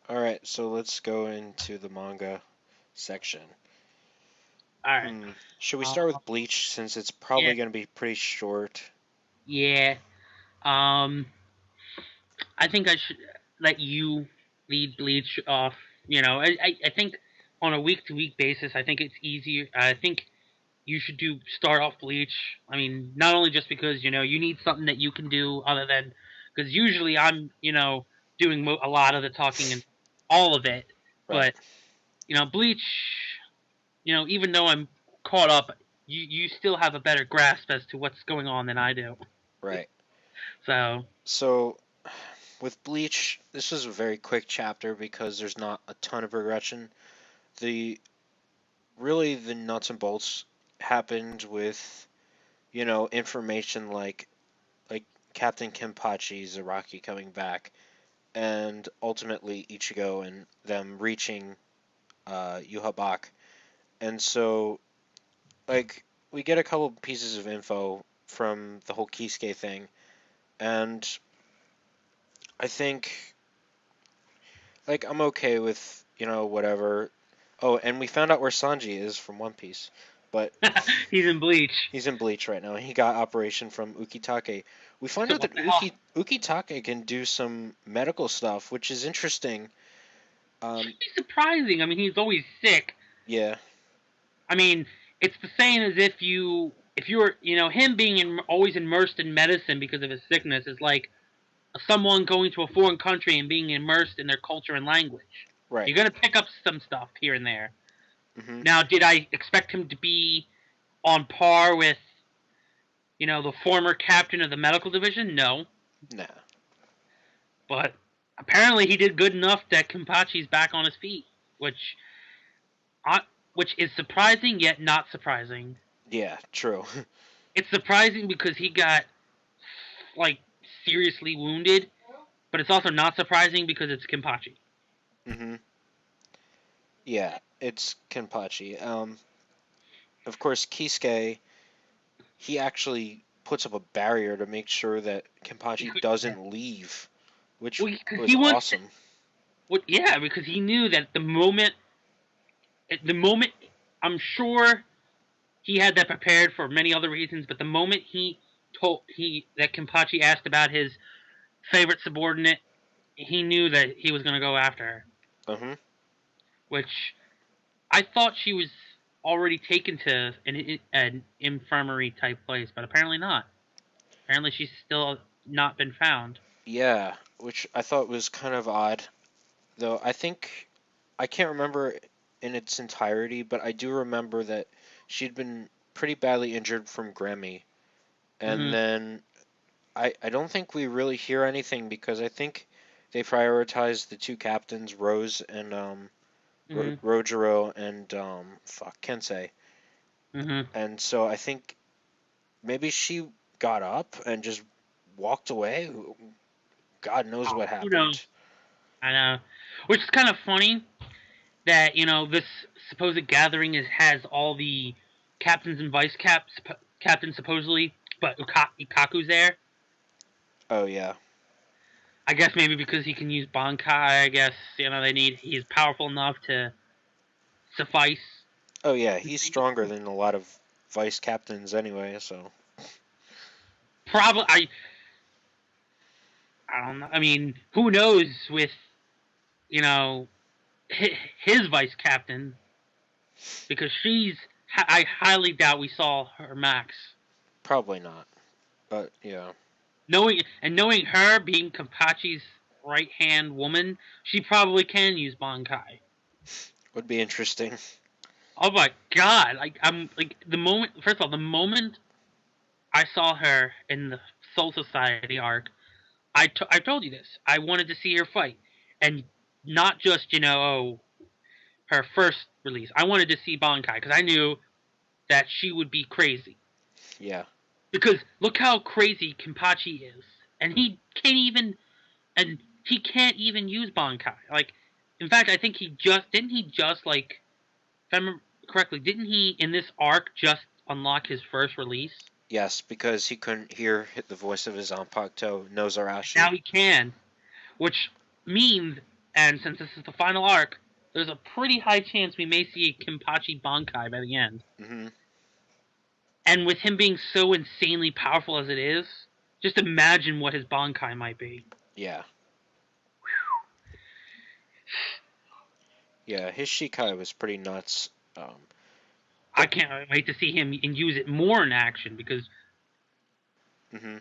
Alright, so let's go into the manga section. All right. Should we start Uh, with Bleach since it's yeah. probably going to be pretty short? Yeah. Um. I think I should let you lead Bleach off. I think on a week to week basis, I think it's easier. I think you should do start off Bleach. I mean, not only just because you need something that you can do other than because usually I'm doing a lot of the talking and all of it, Right, but Bleach. Even though I'm caught up, you still have a better grasp as to what's going on than I do. right. So So, with Bleach, this was a very quick chapter because there's not a ton of progression. The really the nuts and bolts happened with, information like Captain Kenpachi Zaraki coming back and ultimately Ichigo and them reaching Yuhabak. And so like we get a couple pieces of info from the whole Kisuke thing, and I think like I'm okay with whatever. Oh, and we found out where Sanji is from One Piece, but he's in Bleach. he's in Bleach right now. He got operation from Ukitake. We find So out what that the hell? Ukitake can do some medical stuff, which is interesting. Should Um, be surprising. I mean, he's always sick. yeah, I mean, it's the same as if you're him being always immersed in medicine because of his sickness is like someone going to a foreign country and being immersed in their culture and language. right. You're gonna pick up some stuff here and there. Hmm. Now, did I expect him to be on par with the former captain of the medical division? No, Nah. but apparently he did good enough that Kenpachi's back on his feet, which uh, which is surprising yet not surprising. Yeah, true. It's surprising because he got like seriously wounded, but it's also not surprising because it's Kenpachi. Hmm. Yeah, it's Kenpachi. Of course, Kisuke, he actually puts up a barrier to make sure that Kenpachi doesn't leave, which Well, because was he wants to. awesome. Well, yeah, because he knew that the moment, I'm sure he had that prepared for many other reasons, but the moment he told he that Kenpachi asked about his favorite subordinate, he knew that he was going to go after her. Uh-huh. Which I thought she was already taken to an infirmary type place, but apparently not. Apparently she's still not been found. Yeah, which I thought was kind of odd, though I think I can't remember in its entirety, but I do remember that she'd been pretty badly injured from Grammy, and Hmm. then I don't think we really hear anything because I think they prioritized the two captains, Rose and Hmm. Rojiro and Kensei. Hmm. And so I think maybe she got up and just walked away. God knows what Who knows? happened. I know. Which is kind of funny that this supposed gathering has all the captains and captains supposedly, but Ikaku's there. Oh yeah. I guess maybe because he can use Bankai. I guess he's powerful enough to suffice. Oh yeah, he's stronger than a lot of vice captains anyway, so Probably I don't know. I mean, who knows with you know his vice captain because I highly doubt we saw her max. probably not. But yeah, Knowing her being Kapachi's right hand woman, she probably can use Bankai. would be interesting. Oh my god! Like I'm like the moment. First of all, the moment I saw her in the Soul Society arc, I told you this. I wanted to see her fight, and not just her first release. I wanted to see Bankai because I knew that she would be crazy. Yeah. Because look how crazy Kenpachi is, and he can't even use Bankai. Like, in fact, I think he just like if I remember correctly, didn't he in this arc just unlock his first release? Yes, because he couldn't hear the voice of his Zanpakuto Now Nozarashi. he can, which means And since this is the final arc, there's a pretty high chance we may see a Kenpachi Bankai by the end. Mm-hmm. And with him being so insanely powerful as it is, just imagine what his Bankai might be. Yeah. Yeah, his Shikai was pretty nuts. I can't wait to see him and use it more in action because. Mm-hmm.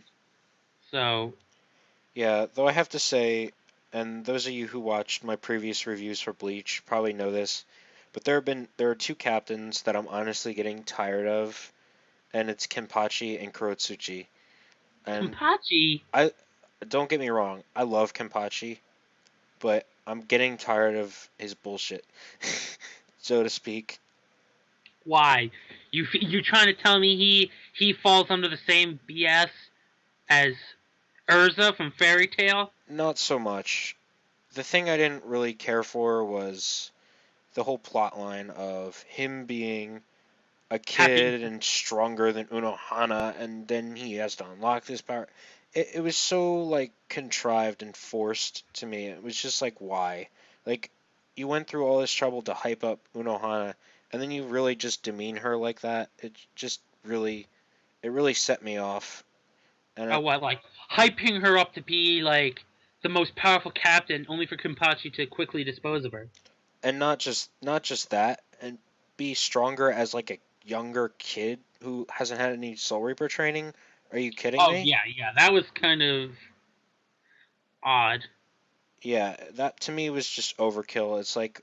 So. Yeah, though I have to say, and those of you who watched my previous reviews for Bleach probably know this, but there are two captains that I'm honestly getting tired of, and it's Kenpachi and Kurotsuchi. And Kenpachi? I don't get me wrong, I love Kenpachi, but I'm getting tired of his bullshit, so to speak. Why? You trying to tell me he falls under the same BS as Urza from Fairy Tail? Not so much. The thing I didn't really care for was the whole plot line of him being a kid and stronger than Unohana, and then he has to unlock this power. It was so, like, contrived and forced to me. It was just like, why? Like, you went through all this trouble to hype up Unohana, and then you really just demean her like that. It really set me off. And Oh, what, like hyping her up to be like the most powerful captain, only for Kenpachi to quickly dispose of her. And not just that, and be stronger as like a younger kid who hasn't had any Soul Reaper training. Are you kidding me? Yeah, that was kind of odd. Yeah, that to me was just overkill. It's like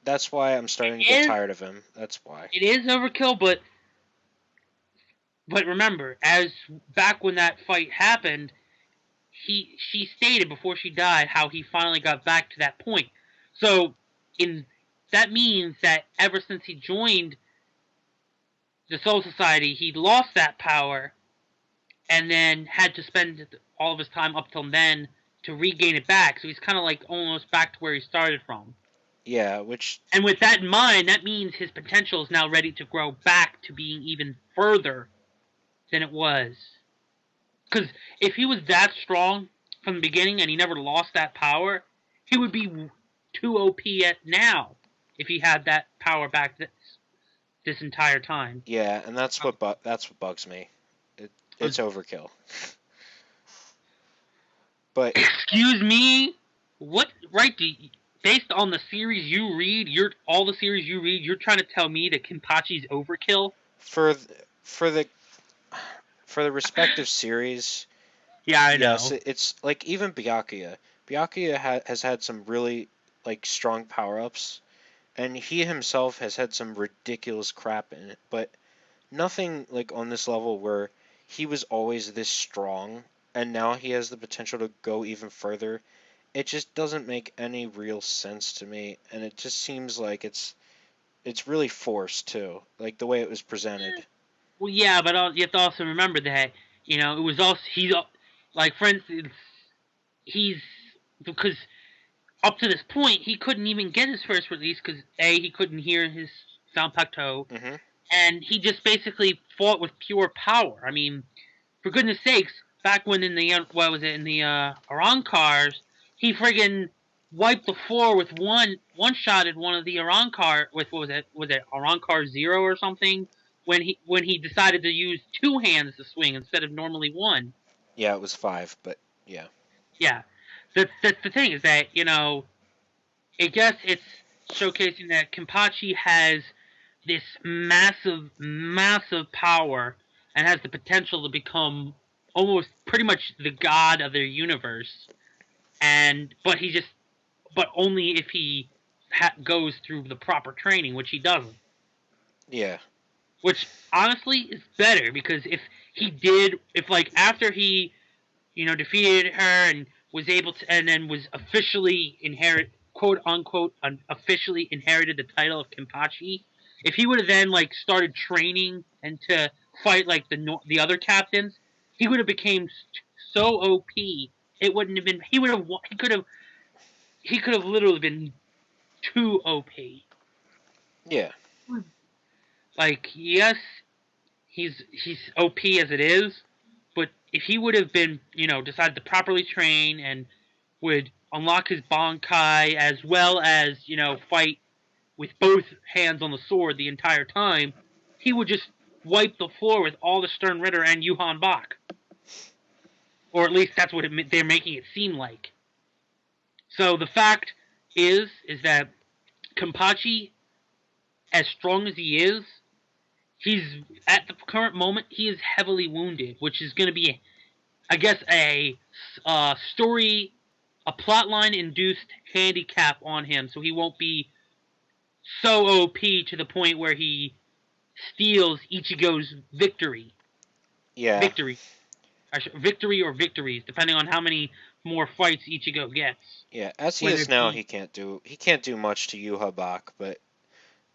that's why I'm starting to get tired of him. That's why. It is overkill, but remember, as back when that fight happened, she stated before she died how he finally got back to that point. So that means that ever since he joined the Soul Society, he lost that power, and then had to spend all of his time up till then to regain it back. So he's kind of like almost back to where he started from. Yeah, and with that in mind, that means his potential is now ready to grow back to being even further than it was. Because if he was that strong from the beginning and he never lost that power, he would be too OP at now if he had that power back this entire time. Yeah, and that's what bugs me. It's overkill. But excuse me, what right? Based on the series you read, all the series you read, you're trying to tell me that Kenpachi's overkill? For the respective series, yeah, I know. Yes, it's like even Byakuya. Byakuya has had some really like strong power-ups, and he himself has had some ridiculous crap in it, but nothing like on this level where he was always this strong and now he has the potential to go even further. It just doesn't make any real sense to me, and it just seems like it's really forced too, like the way it was presented. Well, yeah, but you have to also remember that it was also he's like, for instance, because up to this point he couldn't even get his first release because he couldn't hear his Zanpakuto, and he just basically fought with pure power. I mean, for goodness sakes, back when in the Arankars, he friggin' wiped the floor with one-shotted one of the Arankar with was it Arankar Zero or something, when he decided to use two hands to swing instead of normally one. Yeah, it was 5, but yeah. Yeah. The thing is that, I guess it's showcasing that Kenpachi has this massive, massive power and has the potential to become almost pretty much the god of their universe. But only if he goes through the proper training, which he doesn't. Yeah. Which honestly is better, because if after he, defeated her and was able to, and then was officially quote unquote, officially inherited the title of Kenpachi, if he would have then started training and to fight like the other captains, he would have became so OP. It wouldn't have been. He could have literally been too OP. Yeah. Like, yes, he's OP as it is, but if he would have been, decided to properly train and would unlock his Bankai as well as, fight with both hands on the sword the entire time, he would just wipe the floor with all the Stern Ritter and Yuhan Bach. Or at least that's what they're making it seem like. So the fact is that Kenpachi, as strong as he is, he's at the current moment he is heavily wounded, which is going to be, I guess, a plotline induced handicap on him, so he won't be so OP to the point where he steals Ichigo's victory. Yeah. Victory or victories, depending on how many more fights Ichigo gets. Yeah, as he is now, he can't do much to Yuha Bak, but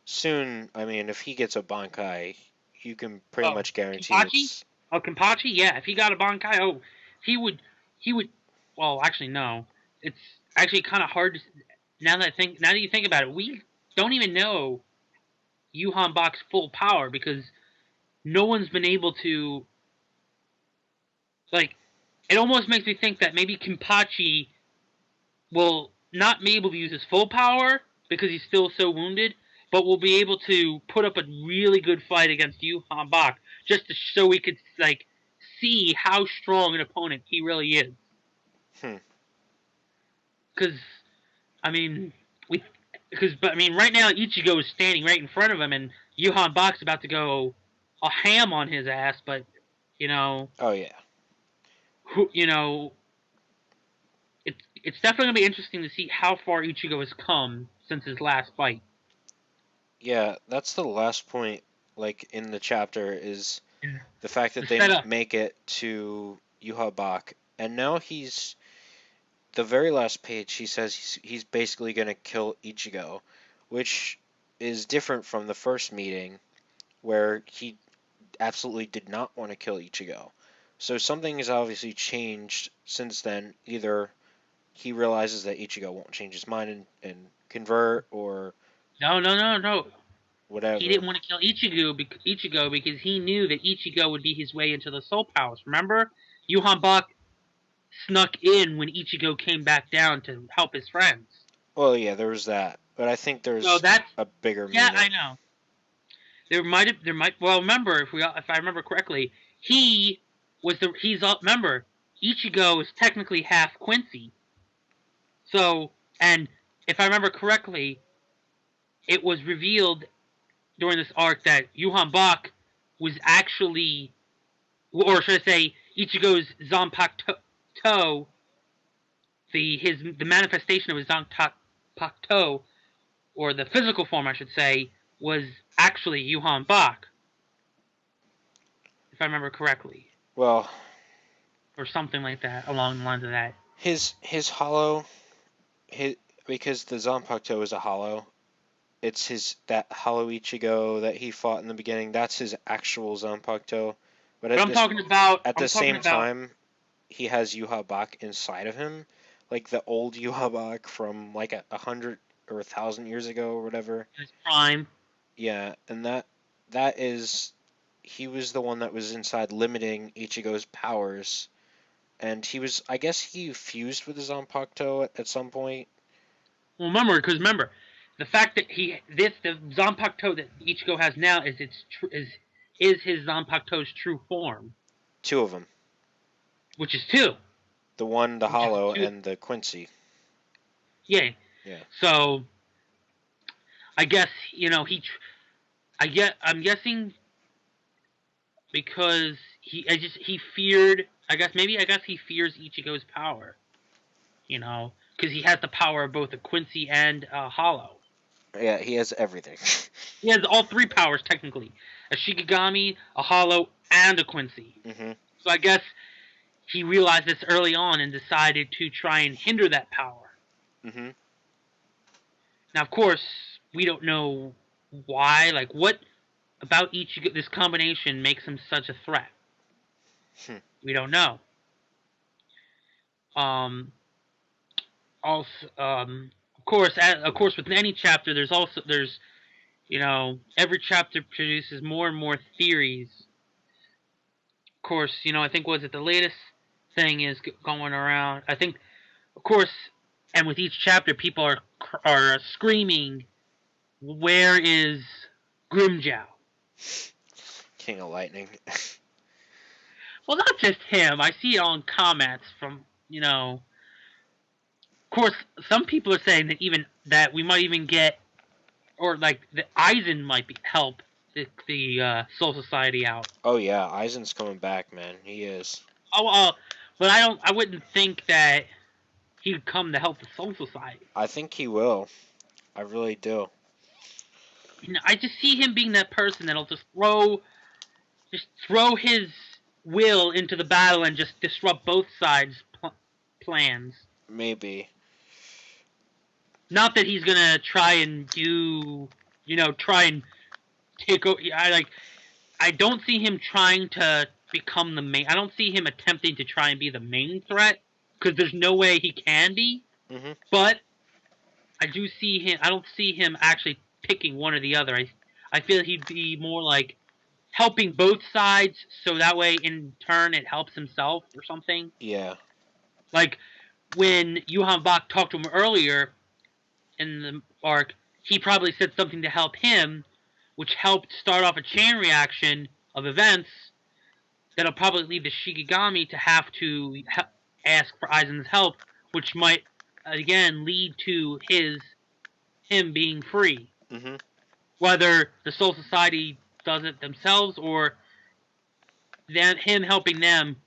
soon, I mean, if he gets a Bankai, you can pretty much guarantee Kenpachi? Kenpachi? Yeah, if he got a Bankai, he would, well, actually, no. It's actually kind of hard to, now that you think about it, we don't even know Yuhan Bak's full power because no one's been able to, like, it almost makes me think that maybe Kenpachi will not be able to use his full power because he's still so wounded, but will be able to put up a really good fight against Yuhan Bak just so we could, like, see how strong an opponent he really is. Because, I mean, right now Ichigo is standing right in front of him, and Yuhan Bak's about to go a ham on his ass. But Oh yeah. It's definitely gonna be interesting to see how far Ichigo has come since his last fight. Yeah, that's the last point, like, in the chapter, is the fact that they make it to Yuha Bak, and now he's, the very last page, he says he's basically going to kill Ichigo, which is different from the first meeting, where he absolutely did not want to kill Ichigo. So something has obviously changed since then. Either he realizes that Ichigo won't change his mind and convert, or... No. Whatever. He didn't want to kill Ichigo because he knew that Ichigo would be his way into the Soul Palace. Remember? Yuhan Bak snuck in when Ichigo came back down to help his friends. Well, yeah, there was that. But I think there's a bigger meaning. Yeah, I know. Well, remember, if I remember correctly, remember, Ichigo is technically half Quincy. So, and if I remember correctly, it was revealed during this arc that Yuhan Bak was actually, or should I say, Ichigo's Zanpakuto, the manifestation of his Zanpakuto, or the physical form, I should say, was actually Yuhan Bak, if I remember correctly. Well, or something like that, along the lines of that. His hollow, because the Zanpakuto is a hollow. It's that hollow Ichigo that he fought in the beginning. That's his actual Zanpakuto. But at the same time, he has Yuha Bak inside of him, like the old Yuha Bak from like 100 or 1,000 years ago or whatever. His prime. Yeah, and that is, he was the one that was inside limiting Ichigo's powers, and I guess he fused with the Zanpakuto at some point. Well, remember, the fact that the Zanpakuto that Ichigo has now is his Zanpakuto's true form. 2 of them. Which is 2. The one, the hollow, and the Quincy. Yeah. Yeah. So, I guess I'm guessing because he feared. I guess he fears Ichigo's power. Because he has the power of both a Quincy and a hollow. Yeah, he has everything. He has all 3 powers, technically. A Shikigami, a hollow, and a Quincy. Mm-hmm. So I guess he realized this early on and decided to try and hinder that power. Mm-hmm. Now, of course, we don't know why. Like, what about Ichigo, this combination makes him such a threat? We don't know. Also, of course, with any chapter, there's every chapter produces more and more theories. Of course, I think the latest thing is going around. I think, of course, and with each chapter, people are screaming, "Where is Grimjow?" King of Lightning. Well, not just him. I see it on comments from Of course, some people are saying that even that we might even get, or like the Eisen might help the Soul Society out. Oh yeah, Aizen's coming back, man. He is. Oh, but I wouldn't think that he'd come to help the Soul Society. I think he will. I really do. I just see him being that person that'll just throw his will into the battle and just disrupt both sides' plans. Maybe. Not that he's gonna try and try and take over. I don't see him trying to become the main. I don't see him attempting to try and be the main threat because there's no way he can be. Mhm. But I do see him. I don't see him actually picking one or the other. I feel he'd be more like helping both sides, so that way in turn it helps himself or something. Yeah. Like when Johann Bach talked to him earlier in the arc, he probably said something to help him, which helped start off a chain reaction of events that'll probably lead the Shikigami to have to ask for Aizen's help, which might again lead to him being free. Mhm. Whether the Soul Society does it themselves or him helping them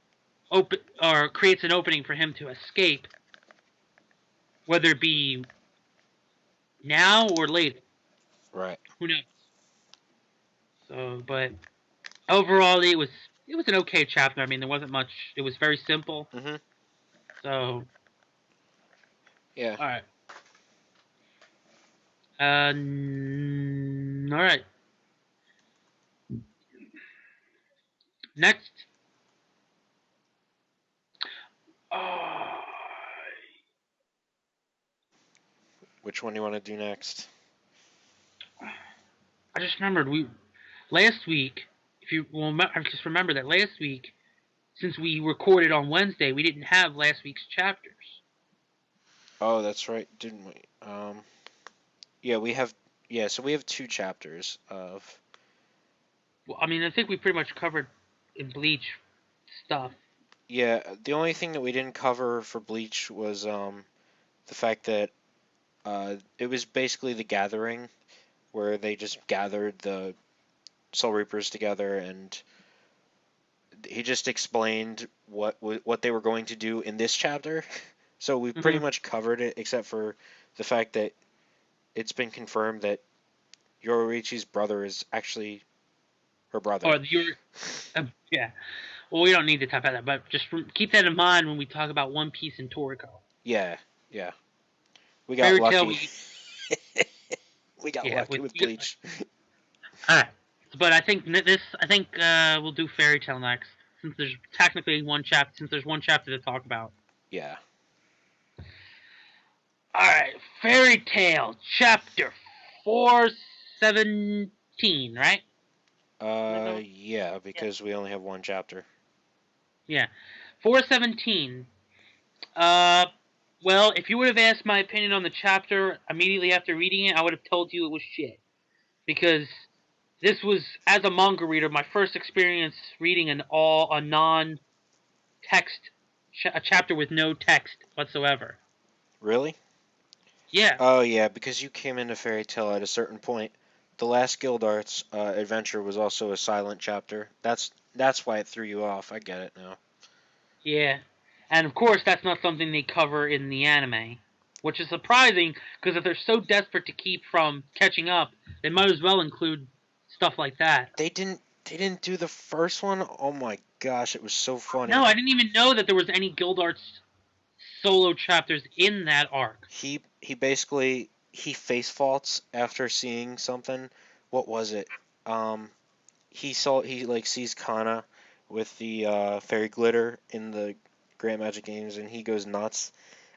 open or creates an opening for him to escape, whether it be now or later. Right. Who knows? So, but overall, it was an okay chapter. I mean, there wasn't much. It was very simple. Mhm. So, Yeah. all right. All right. Next. Oh, Which one do you want to do next? I just remembered last week. If you well, I just remember that last week, since we recorded on Wednesday, we didn't have last week's chapters. Oh, that's right, didn't we? Yeah, we have. Yeah, so we have 2 chapters of. Well, I mean, I think we pretty much covered in Bleach stuff. Yeah, the only thing that we didn't cover for Bleach was the fact that it was basically the gathering where they just gathered the Soul Reapers together, and he just explained what they were going to do in this chapter. So we pretty Mm-hmm. much covered it, except for the fact that it's been confirmed that Yororichi's brother is actually her brother. Or yeah. Well, we don't need to talk about that, but just keep that in mind when we talk about One Piece and Toriko. Yeah, yeah. We got Fairy Tail, lucky. We got yeah, lucky with we Bleach. all right. But I think we'll do Fairy Tail next, since there's technically one chapter. Since there's one chapter to talk about. Yeah. All right, Fairy Tail chapter 417, right? Yeah, because we only have 1 chapter. Yeah, 417. Uh, well, if you would have asked my opinion on the chapter immediately after reading it, I would have told you it was shit. Because this was, as a manga reader, my first experience reading a non-text a chapter with no text whatsoever. Really? Yeah, Oh yeah, because you came into Fairy Tail at a certain point. The last Guild Arts adventure was also a silent chapter. That's why it threw you off. I get it now. yeah. And of course, that's not something they cover in the anime. Which is surprising, because if they're so desperate to keep from catching up, they might as well include stuff like that. They didn't do the first one. Oh my gosh, it was so funny. No, I didn't even know that there was any Guild Arts solo chapters in that arc. He basically he face faults after seeing something. What was it? Um, he like sees Kana with the fairy glitter in the Grand Magic Games, and he goes nuts.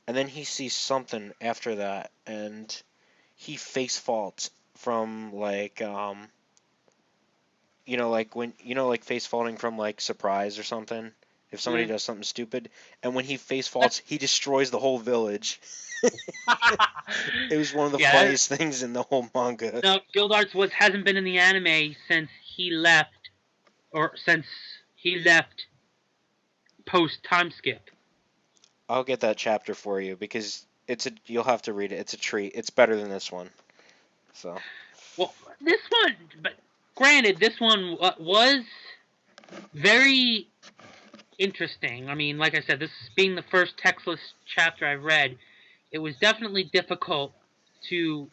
And then he sees something after that, and he face faults from like like when like face faulting from like surprise or something. if somebody does something stupid. And when he face faults, he destroys the whole village. It was one of the funniest things in the whole manga. No, Guild Arts hasn't been in the anime since he left post time skip. I'll get that chapter for you because you'll have to read it. It's a treat. It's better than this one. So. Well, this one, but granted, this one was very interesting. I mean, like I said, this being the first textless chapter I've read, it was definitely difficult to.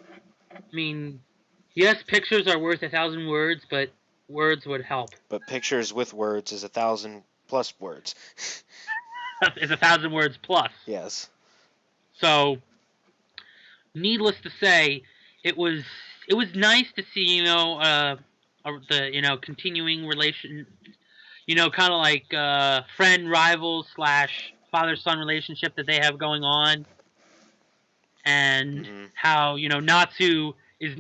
I mean, yes, pictures are worth 1,000 words, but words would help. But pictures with words is 1,000 plus words. Is 1,000 words plus. Yes. So, needless to say, it was nice to see, the continuing relation, kind of like friend rival / father-son relationship that they have going on, and how Natsu is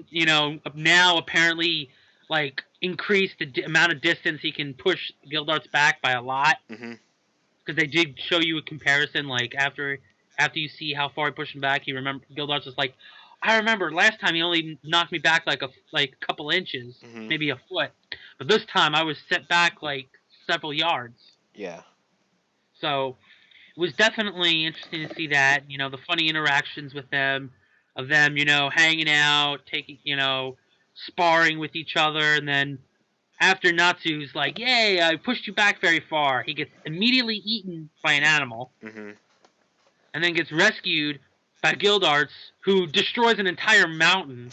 now apparently like increased the amount of distance he can push Gildart's back by a lot. Because they did show you a comparison, like after you see how far he pushed him back, Gildart's just like, I remember last time he only knocked me back like a couple inches, maybe a foot, but this time I was set back like several yards. Yeah. So it was definitely interesting to see that, the funny interactions with them, hanging out, taking, sparring with each other, and then after Natsu's like, yay, I pushed you back very far, he gets immediately eaten by an animal, and then gets rescued by Gildarts, who destroys an entire mountain.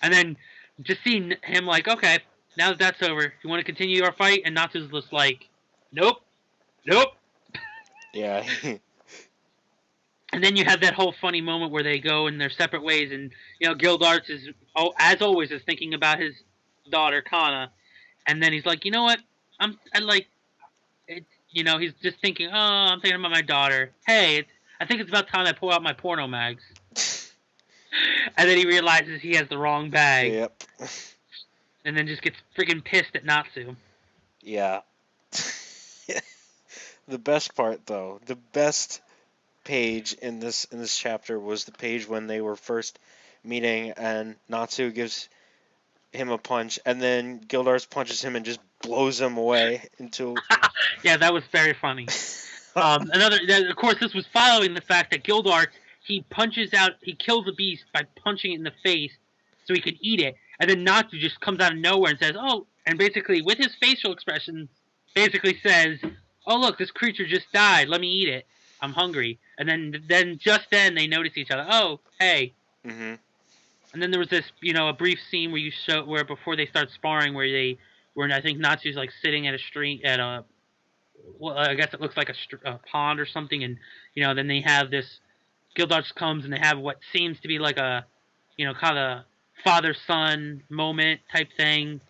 And then just seeing him like, okay, now that that's over, you want to continue our fight? And Natsu's just like, nope. Yeah. And then you have that whole funny moment where they go in their separate ways, and Gildarts is, as always, is thinking about his daughter Kana, and then he's like, you know what? He's just thinking, oh, I'm thinking about my daughter. Hey, I think it's about time I pull out my porno mags. And then he realizes he has the wrong bag. Yep. And then just gets freaking pissed at Natsu. Yeah. The best part, though, the best page in this chapter was the page when they were first meeting, and Natsu gives him a punch, and then Gildarts punches him and just blows him away into. Yeah, that was very funny. Of course, this was following the fact that Gildarts, he kills a beast by punching it in the face so he could eat it, and then Natsu just comes out of nowhere and says, oh, and basically with his facial expression, basically says, oh look, this creature just died, let me eat it, I'm hungry. And then just then they notice each other, oh, hey. And then there was this, a brief scene where before they start sparring, where I think Natsu's like sitting at I guess it looks like a pond or something, and then they have this, Gildarts comes and they have what seems to be like a, kind of father-son moment type thing,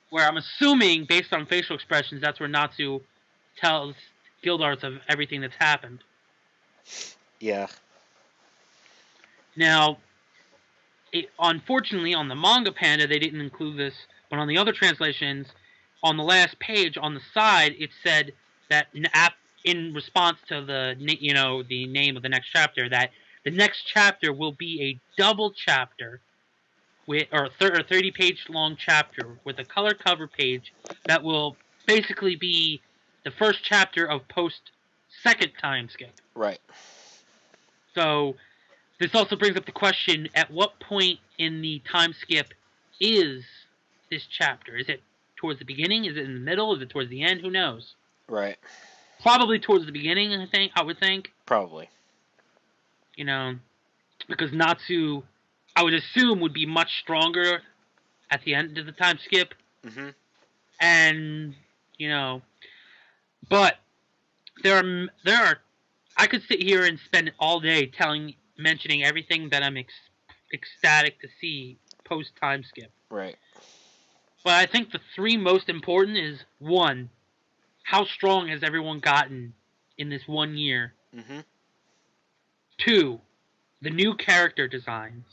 where I'm assuming, based on facial expressions, that's where Natsu tells Gildarts of everything that's happened. Yeah. Now, unfortunately, on the Manga Panda, they didn't include this, but on the other translations, on the last page, on the side, it said that in response to the name of the next chapter, that the next chapter will be a double chapter, or 30-page long chapter with a color cover page that will basically be the first chapter of post-second time skip. Right. So this also brings up the question, at what point in the time skip is this chapter? Is it towards the beginning? Is it in the middle? Is it towards the end? Who knows? Right. Probably towards the beginning, I would think. Probably. Because Natsu, I would assume, would be much stronger at the end of the time skip. And, but there are, I could sit here and spend all day mentioning everything that I'm ecstatic to see post time skip. Right. But I think the three most important is, one, how strong has everyone gotten in this 1 year? 2, the new character designs.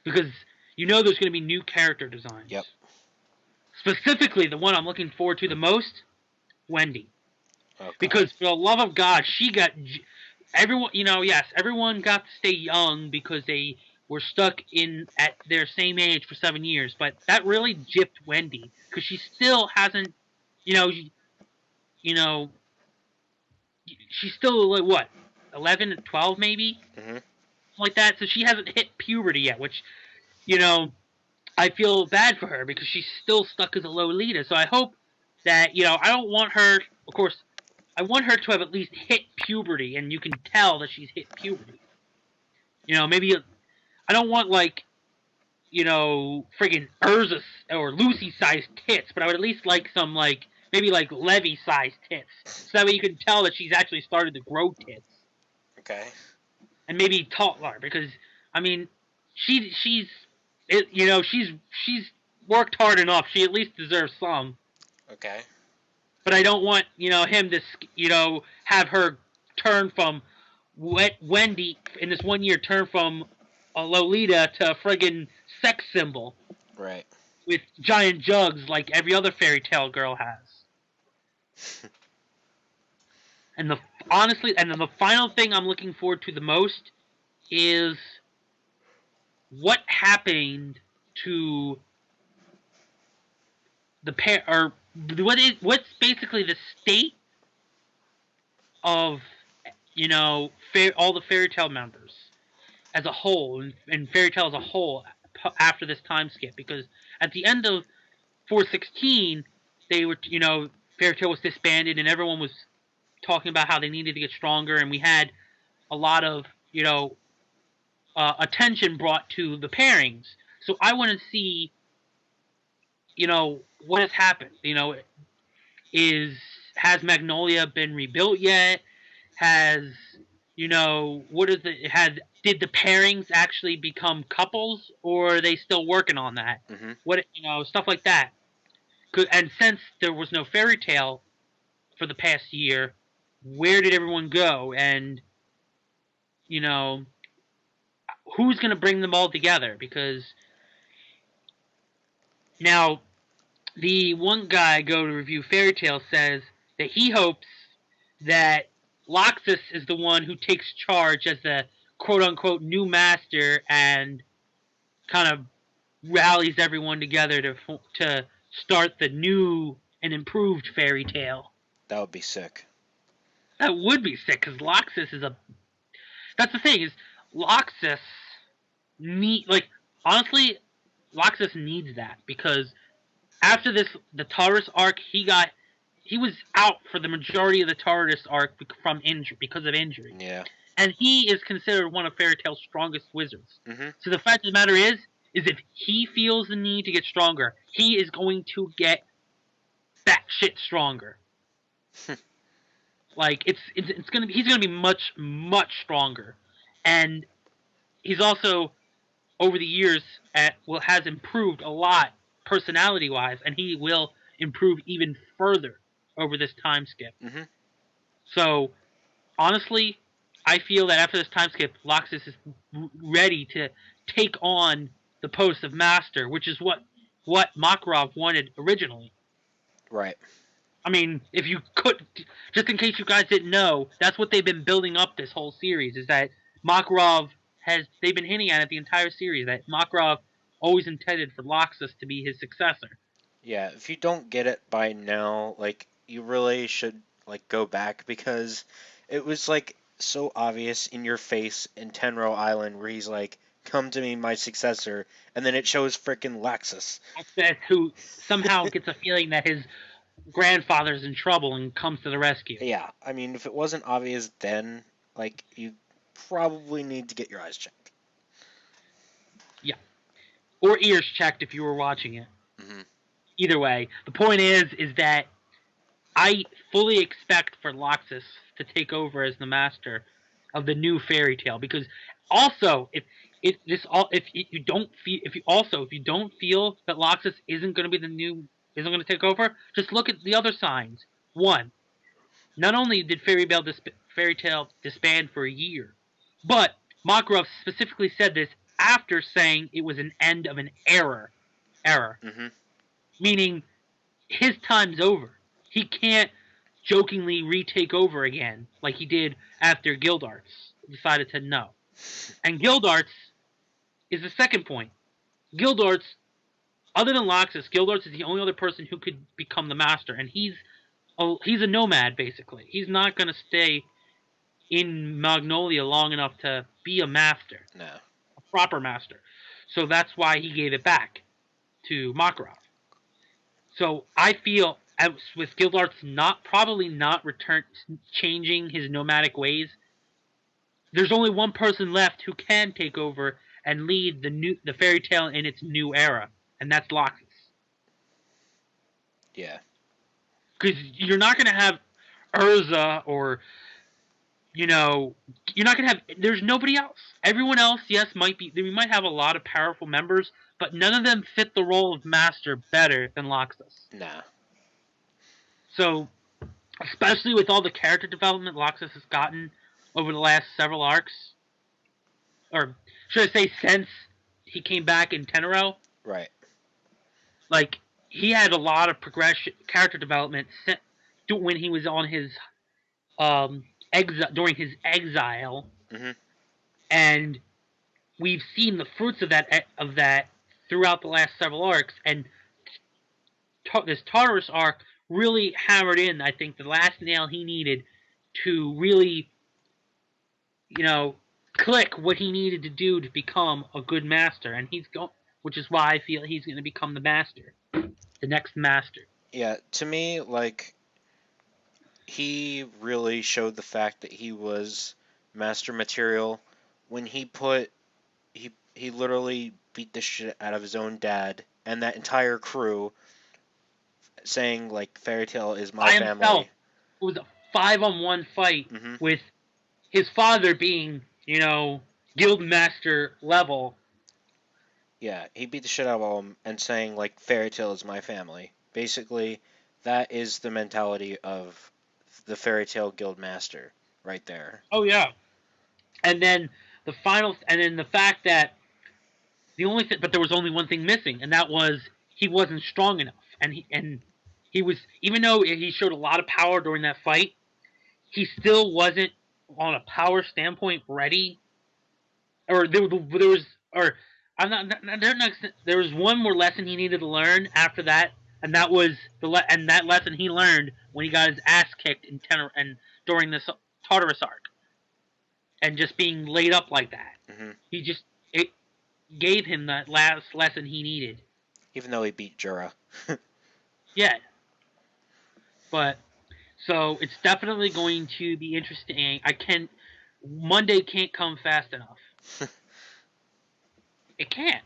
Because there's going to be new character designs. Yep. Specifically, the one I'm looking forward to the most, Wendy. Oh God. Because for the love of God, she got everyone. Yes, everyone got to stay young because they were stuck in at their same age for 7 years. But that really gypped Wendy because she still hasn't. You know, you know, she's still like what, 11, 12 maybe, Hmm. like that. So she hasn't hit puberty yet, which you know I feel bad for her because she's still stuck as a Lolita. So I hope that I don't want her. Of course, I want her to have at least hit puberty, and you can tell that she's hit puberty. Maybe I don't want like friggin' Urza or Lucy sized tits, but I would at least like some like maybe like Levy sized tits, so that way you can tell that she's actually started to grow tits, Okay. and maybe taller because I mean she's worked hard enough. She at least deserves some. Okay. But I don't want him to have her turn from Wendy in this 1 year turn from a Lolita to a friggin' sex symbol Right. with giant jugs like every other fairy tale girl has. And then the final thing I'm looking forward to the most is what happened to the pair, or what's basically the state of all the fairy tale members as a whole, and fairy tale as a whole after this time skip, because at the end of 416 they were fairy tale was disbanded and everyone was talking about how they needed to get stronger, and we had a lot of attention brought to the pairings. So I want to see what has happened. Is has Magnolia been rebuilt yet? Has what is it? Did the pairings actually become couples, or are they still working on that? Hmm. What stuff like that. And since there was no fairy tale for the past year, where did everyone go? And who's going to bring them all together? Because now the one guy I go to review fairy tale says that he hopes that Loxus is the one who takes charge as the quote unquote new master and kind of rallies everyone together to start the new and improved fairy tale. That would be sick. That would be sick because Loxus is a. That's the thing is Loxus honestly, Loxus needs that because after the Taurus arc, he was out for the majority of the Taurus arc because of injury. Yeah. And he is considered one of Fairy Tail's strongest wizards. Hmm. So the fact of the matter is if he feels the need to get stronger, he is going to get that shit stronger. Like he's gonna be much stronger, and he's also over the years has improved a lot personality wise, and he will improve even further over this time skip. Hmm. So honestly, I feel that after this time skip, Loxus is ready to take on the post of master, which is what Makarov wanted originally. Right. I mean, if you could, just in case you guys didn't know, that's what they've been building up this whole series. Is that they've been hinting at it the entire series that Makarov always intended for Loxus to be his successor. Yeah. If you don't get it by now, like you really should like go back because it was like so obvious in your face in Tenro Island where he's like, "Come to me, my successor," and then it shows frickin' Laxus. Access who somehow gets a feeling that his grandfather's in trouble and comes to the rescue. Yeah. I mean, if it wasn't obvious then, like you probably need to get your eyes checked. Yeah. Or ears checked if you were watching it. Hmm. Either way, the point is that I fully expect for Loxus to take over as the master of the new fairy tale, because also if you don't feel that Loxus isn't going to take over, just look at the other signs. One, not only did Fairy Tale disband for a year, but Makarov specifically said this after saying it was an end of an era. Hmm. Meaning his time's over. He can't jokingly retake over again, like he did after Guild Arts decided to no. And Guild Arts is the second point. Guild Arts, other than Loxus, Guild Arts is the only other person who could become the master, and he's a nomad basically. He's not going to stay in Magnolia long enough to be a master, a proper master. So that's why he gave it back to Makarov. So I feel with Guild Arts probably not changing his nomadic ways, there's only one person left who can take over and lead the fairy tale in its new era, and that's Loxus. Yeah. Because you're not going to have Urza or, you're not going to have... There's nobody else. Everyone else, yes, we might have a lot of powerful members, but none of them fit the role of master better than Loxus. Nah. So, especially with all the character development Loxus has gotten over the last several arcs, or should I say since he came back in Tenero. Right. Like, he had a lot of character development when he was on his during his exile, and we've seen the fruits of that throughout the last several arcs. And this Tartarus arc really hammered in, I think, the last nail he needed to really, click what he needed to do to become a good master, and which is why I feel he's going to become the master, the next master. Yeah, to me, like, he really showed the fact that he was master material when he literally beat the shit out of his own dad and that entire crew, saying, like, Fairy Tail is my family. Himself. It was a 5-on-1 fight with his father being, guild master level. Yeah, he beat the shit out of him and saying, like, Fairy Tail is my family. Basically, that is the mentality of the Fairy Tail Guild Master right there. Oh, yeah. And then the fact that but there was only one thing missing, and that was he wasn't strong enough. And he was, even though he showed a lot of power during that fight, he still wasn't, on a power standpoint, ready. Or there was one more lesson he needed to learn after that, and that was that lesson he learned when he got his ass kicked during this Tartarus arc, and just being laid up like that. It gave him that last lesson he needed. Even though he beat Jura. Yeah. But so it's definitely going to be interesting. Monday can't come fast enough. It can't.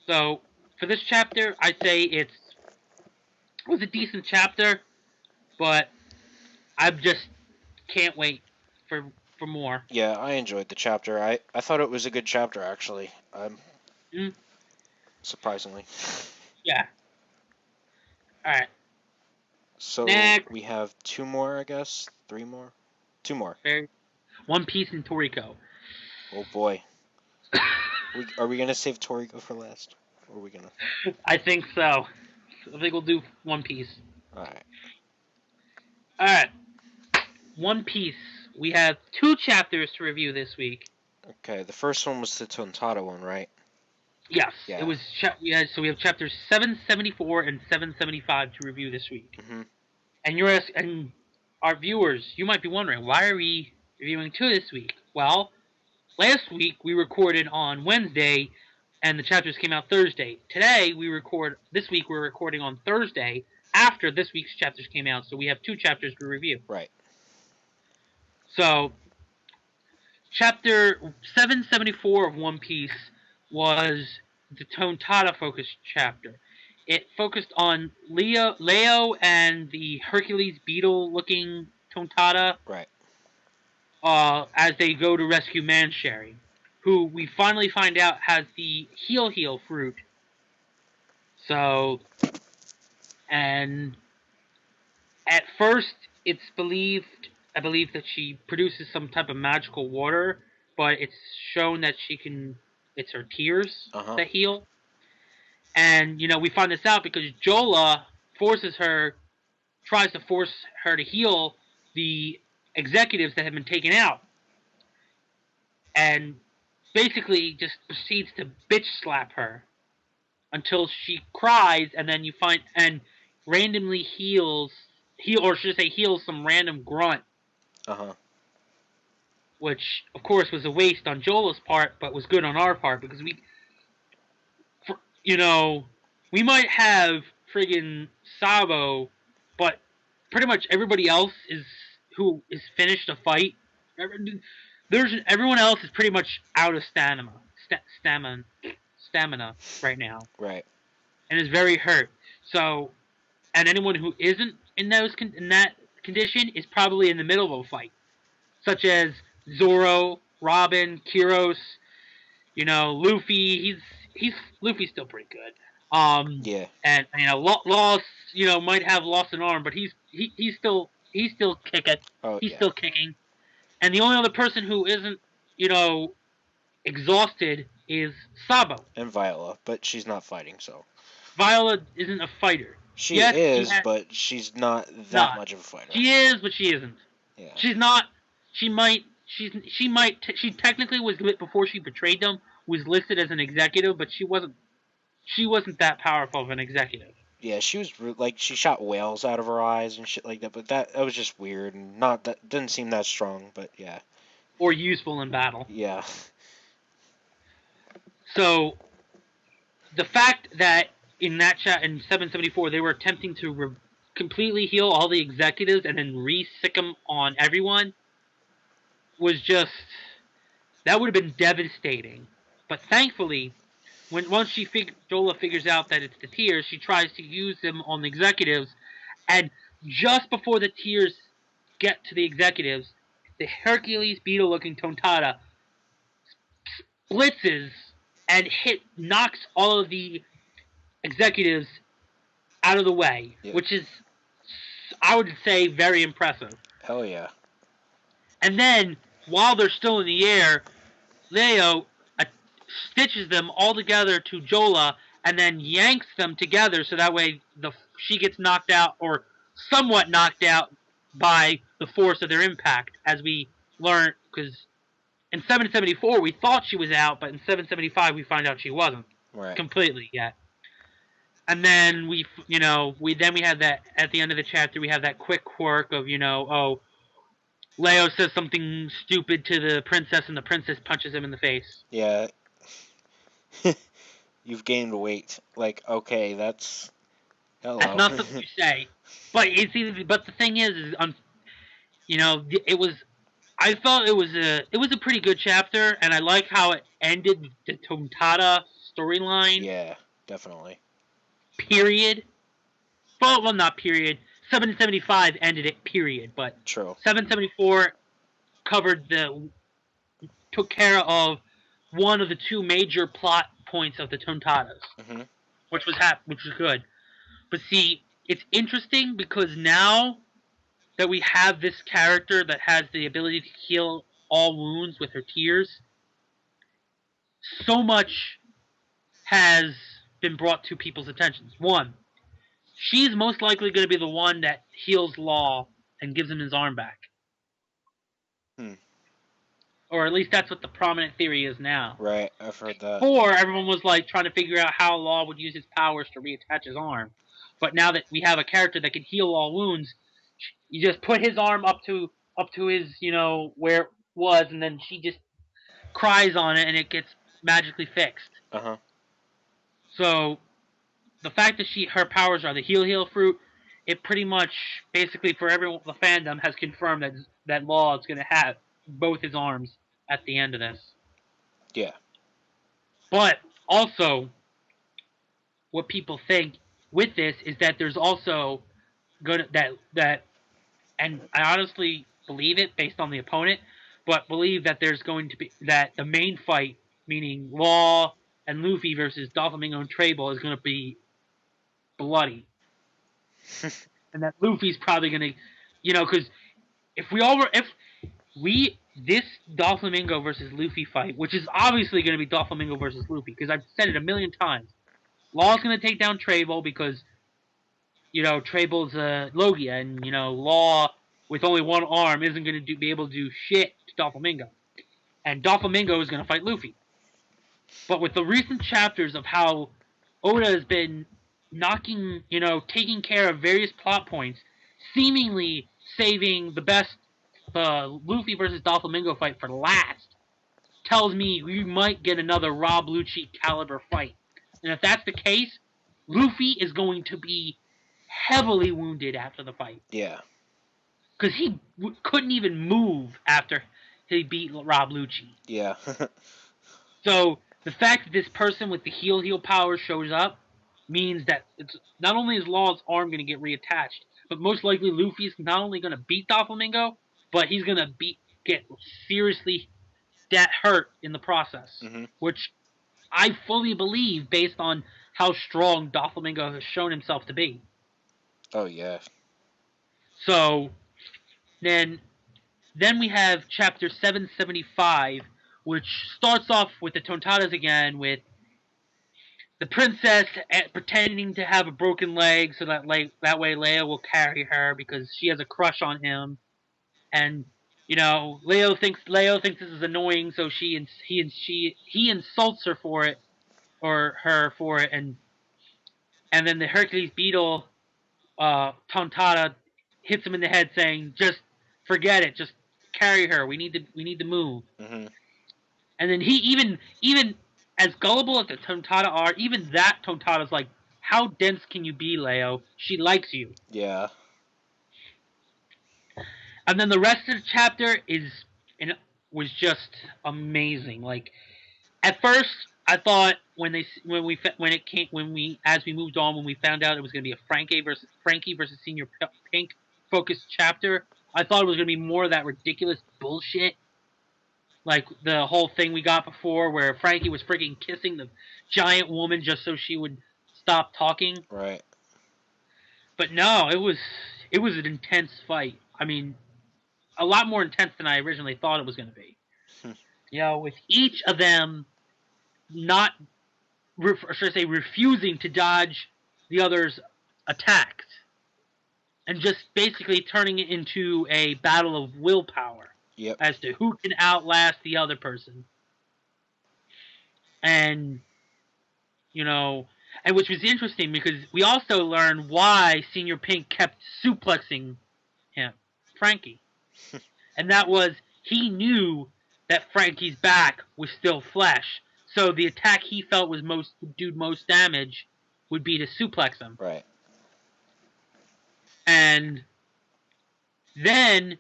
So, for this chapter, I'd say it was a decent chapter, but I just can't wait for more. Yeah, I enjoyed the chapter. I thought it was a good chapter, actually. Surprisingly. Yeah. Alright. So, next. We have 2 more, I guess? 3 more? 2 more. One Piece and Toriko. Oh boy. Are we gonna save Toriko for last? Or are we gonna... I think so. I think we'll do One Piece. Alright. One Piece. We have 2 chapters to review this week. Okay, the first one was the Tontada one, right? Yes. Yeah. It was. So we have chapters 774 and 775 to review this week. And our viewers, you might be wondering, why are we reviewing 2 this week? Well, last week we recorded on Wednesday, and the chapters came out Thursday. This week we're recording on Thursday after this week's chapters came out, so we have 2 chapters to review. Right. So, chapter 774 of One Piece was the Tontada focused chapter. It focused on Leo and the Hercules beetle-looking Tontada. Right. As they go to rescue Mancherry, who we finally find out has the Heal fruit. So, and at first it's I believe that she produces some type of magical water, but it's shown that it's her tears that heal. And, we find this out because Jola forces her tries to force her to heal the executives that have been taken out, and basically just proceeds to bitch slap her until she cries, and then you find and randomly heals some random grunt, which of course was a waste on Jola's part, but was good on our part because we might have friggin' Sabo, but pretty much everybody else who is finished a fight. Everyone else is pretty much out of stamina right now. Right. And is very hurt. So, and anyone who isn't in that condition is probably in the middle of a fight, such as Zoro, Robin, Kiros, Luffy. Luffy's still pretty good. Yeah. And Lost, might have lost an arm, but he's still kicking. He's still kicking. And the only other person who isn't, exhausted is Sabo. And Viola, but she's not fighting, so. Viola isn't a fighter. She is, but she's not that much of a fighter. She is, but she isn't. Yeah. She's not. She technically was, before she betrayed them, was listed as an executive, but she wasn't that powerful of an executive. Yeah, she was she shot whales out of her eyes and shit like that, but that was just weird and didn't seem that strong, but yeah. Or useful in battle. Yeah. So, the fact that in 774 they were attempting to completely heal all the executives and then re-sick them on everyone was just, that would have been devastating. But thankfully, once Jola figures out that it's the tears, she tries to use them on the executives, and just before the tears get to the executives, the Hercules beetle-looking Tontada blitzes and knocks all of the executives out of the way, which is, I would say, very impressive. Hell yeah. And then, while they're still in the air, Leo stitches them all together to Jola and then yanks them together so that way she gets knocked out, or somewhat knocked out, by the force of their impact, as we learned, because in 774 we thought she was out, but in 775 we find out she wasn't. Right. Completely, yeah. And then we have that, at the end of the chapter, we have that quick quirk of, Leo says something stupid to the princess, and the princess punches him in the face. Yeah. You've gained weight. Okay, that's... Hello. That's not something you say. But the thing is, it was... I felt it was a pretty good chapter, and I like how it ended the Tontada storyline. Yeah, definitely. Period. Well, not period. 775 ended it, period. But true. 774 took care of one of the two major plot points of the Tontadas, which was good. But see, it's interesting because now that we have this character that has the ability to heal all wounds with her tears, so much has been brought to people's attentions. One, she's most likely going to be the one that heals Law and gives him his arm back. Or at least that's what the prominent theory is now. Right, I've heard that. Before, everyone was trying to figure out how Law would use his powers to reattach his arm. But now that we have a character that can heal all wounds, you just put his arm up to his, where it was, and then she just cries on it, and it gets magically fixed. So, the fact that her powers are the heal fruit, it pretty much, basically for everyone, the fandom has confirmed that Law is going to have both his arms at the end of this. Yeah. But also, what people think with this is that there's also and I honestly believe it based on the opponent, but believe that there's going to be, that the main fight, meaning Law and Luffy versus Doflamingo and Trable, is going to be bloody. And that Luffy's probably going to, because this Doflamingo versus Luffy fight, which is obviously going to be Doflamingo versus Luffy, because I've said it a million times. Law's going to take down Trable because Treble's Logia, and Law with only one arm isn't going to be able to do shit to Doflamingo, and Doflamingo is going to fight Luffy. But with the recent chapters of how Oda has been taking care of various plot points, seemingly saving the Luffy versus Doflamingo fight for last, tells me we might get another Rob Lucci caliber fight. And if that's the case, Luffy is going to be heavily wounded after the fight. Yeah. Because he couldn't even move after he beat Rob Lucci. Yeah. So the fact that this person with the heal power shows up means that it's not only is Law's arm going to get reattached, but most likely Luffy's not only going to beat Doflamingo, but he's going to get seriously hurt in the process, which I fully believe based on how strong Doflamingo has shown himself to be. Oh yeah. So then we have chapter 775, which starts off with the Tontadas again, with the princess pretending to have a broken leg so that way Leia will carry her because she has a crush on him, and Leo thinks this is annoying, so he insults her for it, and then the Hercules Beetle Tontada hits him in the head, saying, "Just forget it, just carry her. We need to move." Mm-hmm. And then he even as gullible as the Tontada are, even that Tontada's like, "How dense can you be, Leo? She likes you." Yeah. And then the rest of the chapter was just amazing. Like, at first, I thought as we moved on, when we found out it was going to be a Frankie versus Senior Pink focused chapter, I thought it was going to be more of that ridiculous bullshit, like the whole thing we got before, where Frankie was freaking kissing the giant woman just so she would stop talking. Right. But no, it was an intense fight. I mean, a lot more intense than I originally thought it was going to be. With each of them refusing to dodge the other's attacks, and just basically turning it into a battle of willpower. Yep. As to who can outlast the other person. And which was interesting because we also learned why Senior Pink kept suplexing Frankie. And that was, he knew that Frankie's back was still flesh. So the attack he felt would do most damage would be to suplex him. Right. And then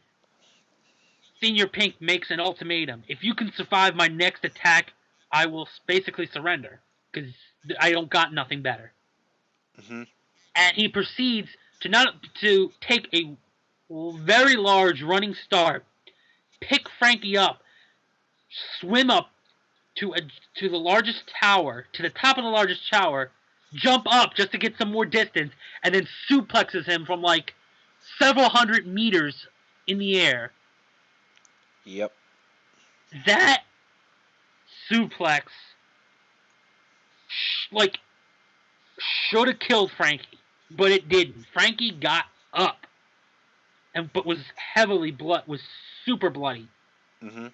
Senior Pink makes an ultimatum. If you can survive my next attack, I will basically surrender, because I don't got nothing better. Mm-hmm. And he proceeds to take a very large running start, pick Frankie up, swim up to the largest tower, to the top of the largest tower, jump up just to get some more distance, and then suplexes him from like several hundred meters in the air. Yep. That suplex should have killed Frankie, but it didn't. Frankie got up, but was super bloody. Mm-hmm.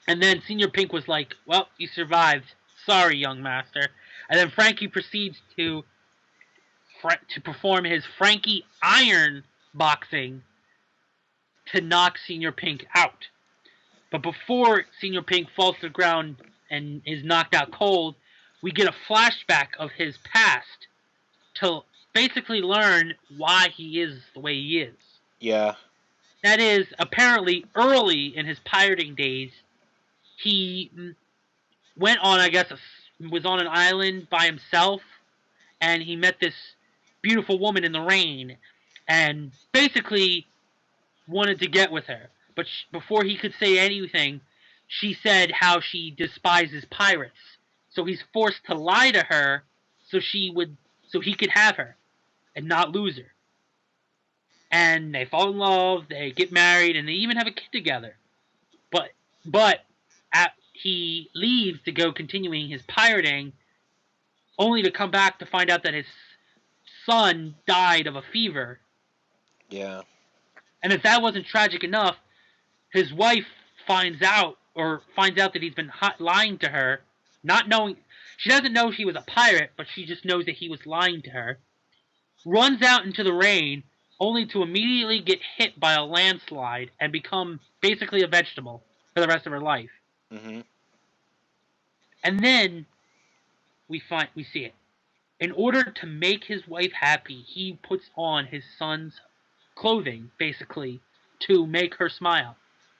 And then Senior Pink was like, "Well, you survived. Sorry, young master." And then Frankie proceeds to perform his Frankie Iron boxing to knock Senior Pink out. But before Senior Pink falls to the ground and is knocked out cold, we get a flashback of his past to basically learn why he is the way he is. Yeah. That is, apparently early in his pirating days, he went on, was on an island by himself, and he met this beautiful woman in the rain, and basically wanted to get with her. But before he could say anything, she said how she despises pirates. So he's forced to lie to her so he could have her and not lose her. And they fall in love, they get married, and they even have a kid together. But he leaves to go continuing his pirating, only to come back to find out that his son died of a fever. Yeah. And if that wasn't tragic enough, his wife finds out that he's been lying to her, not knowing. She doesn't know he was a pirate, but she just knows that he was lying to her. Runs out into the rain, only to immediately get hit by a landslide and become basically a vegetable for the rest of her life. Mm-hmm. And then we see it. In order to make his wife happy, he puts on his son's clothing, basically, to make her smile.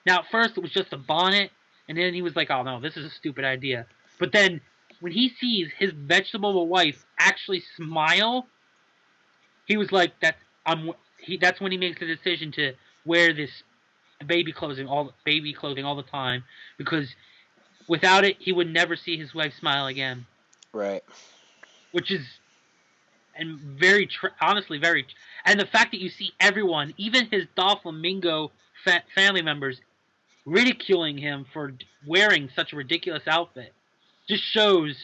Now, at first, it was just a bonnet, and then he was like, oh no, this is a stupid idea. But then, when he sees his vegetable wife actually smile, he was like, that's when he makes the decision to wear this baby clothing all the time, because without it, he would never see his wife smile again. Right. Which is, and very, honestly, very, and the fact that you see everyone, even his Doflamingo family members, ridiculing him for wearing such a ridiculous outfit, just shows,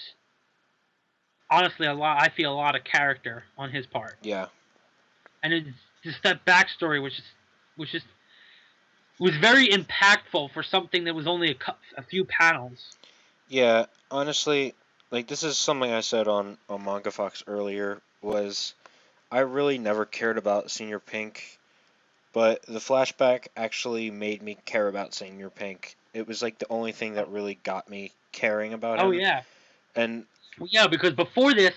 honestly, I feel a lot of character on his part. Yeah. And it's just that backstory, which was very impactful for something that was only a few panels. Yeah, honestly, like, this is something I said on Manga Fox earlier, was I really never cared about Senior Pink, but the flashback actually made me care about Senior Pink. It was like the only thing that really got me caring about him. Oh yeah. And well, yeah, because before this,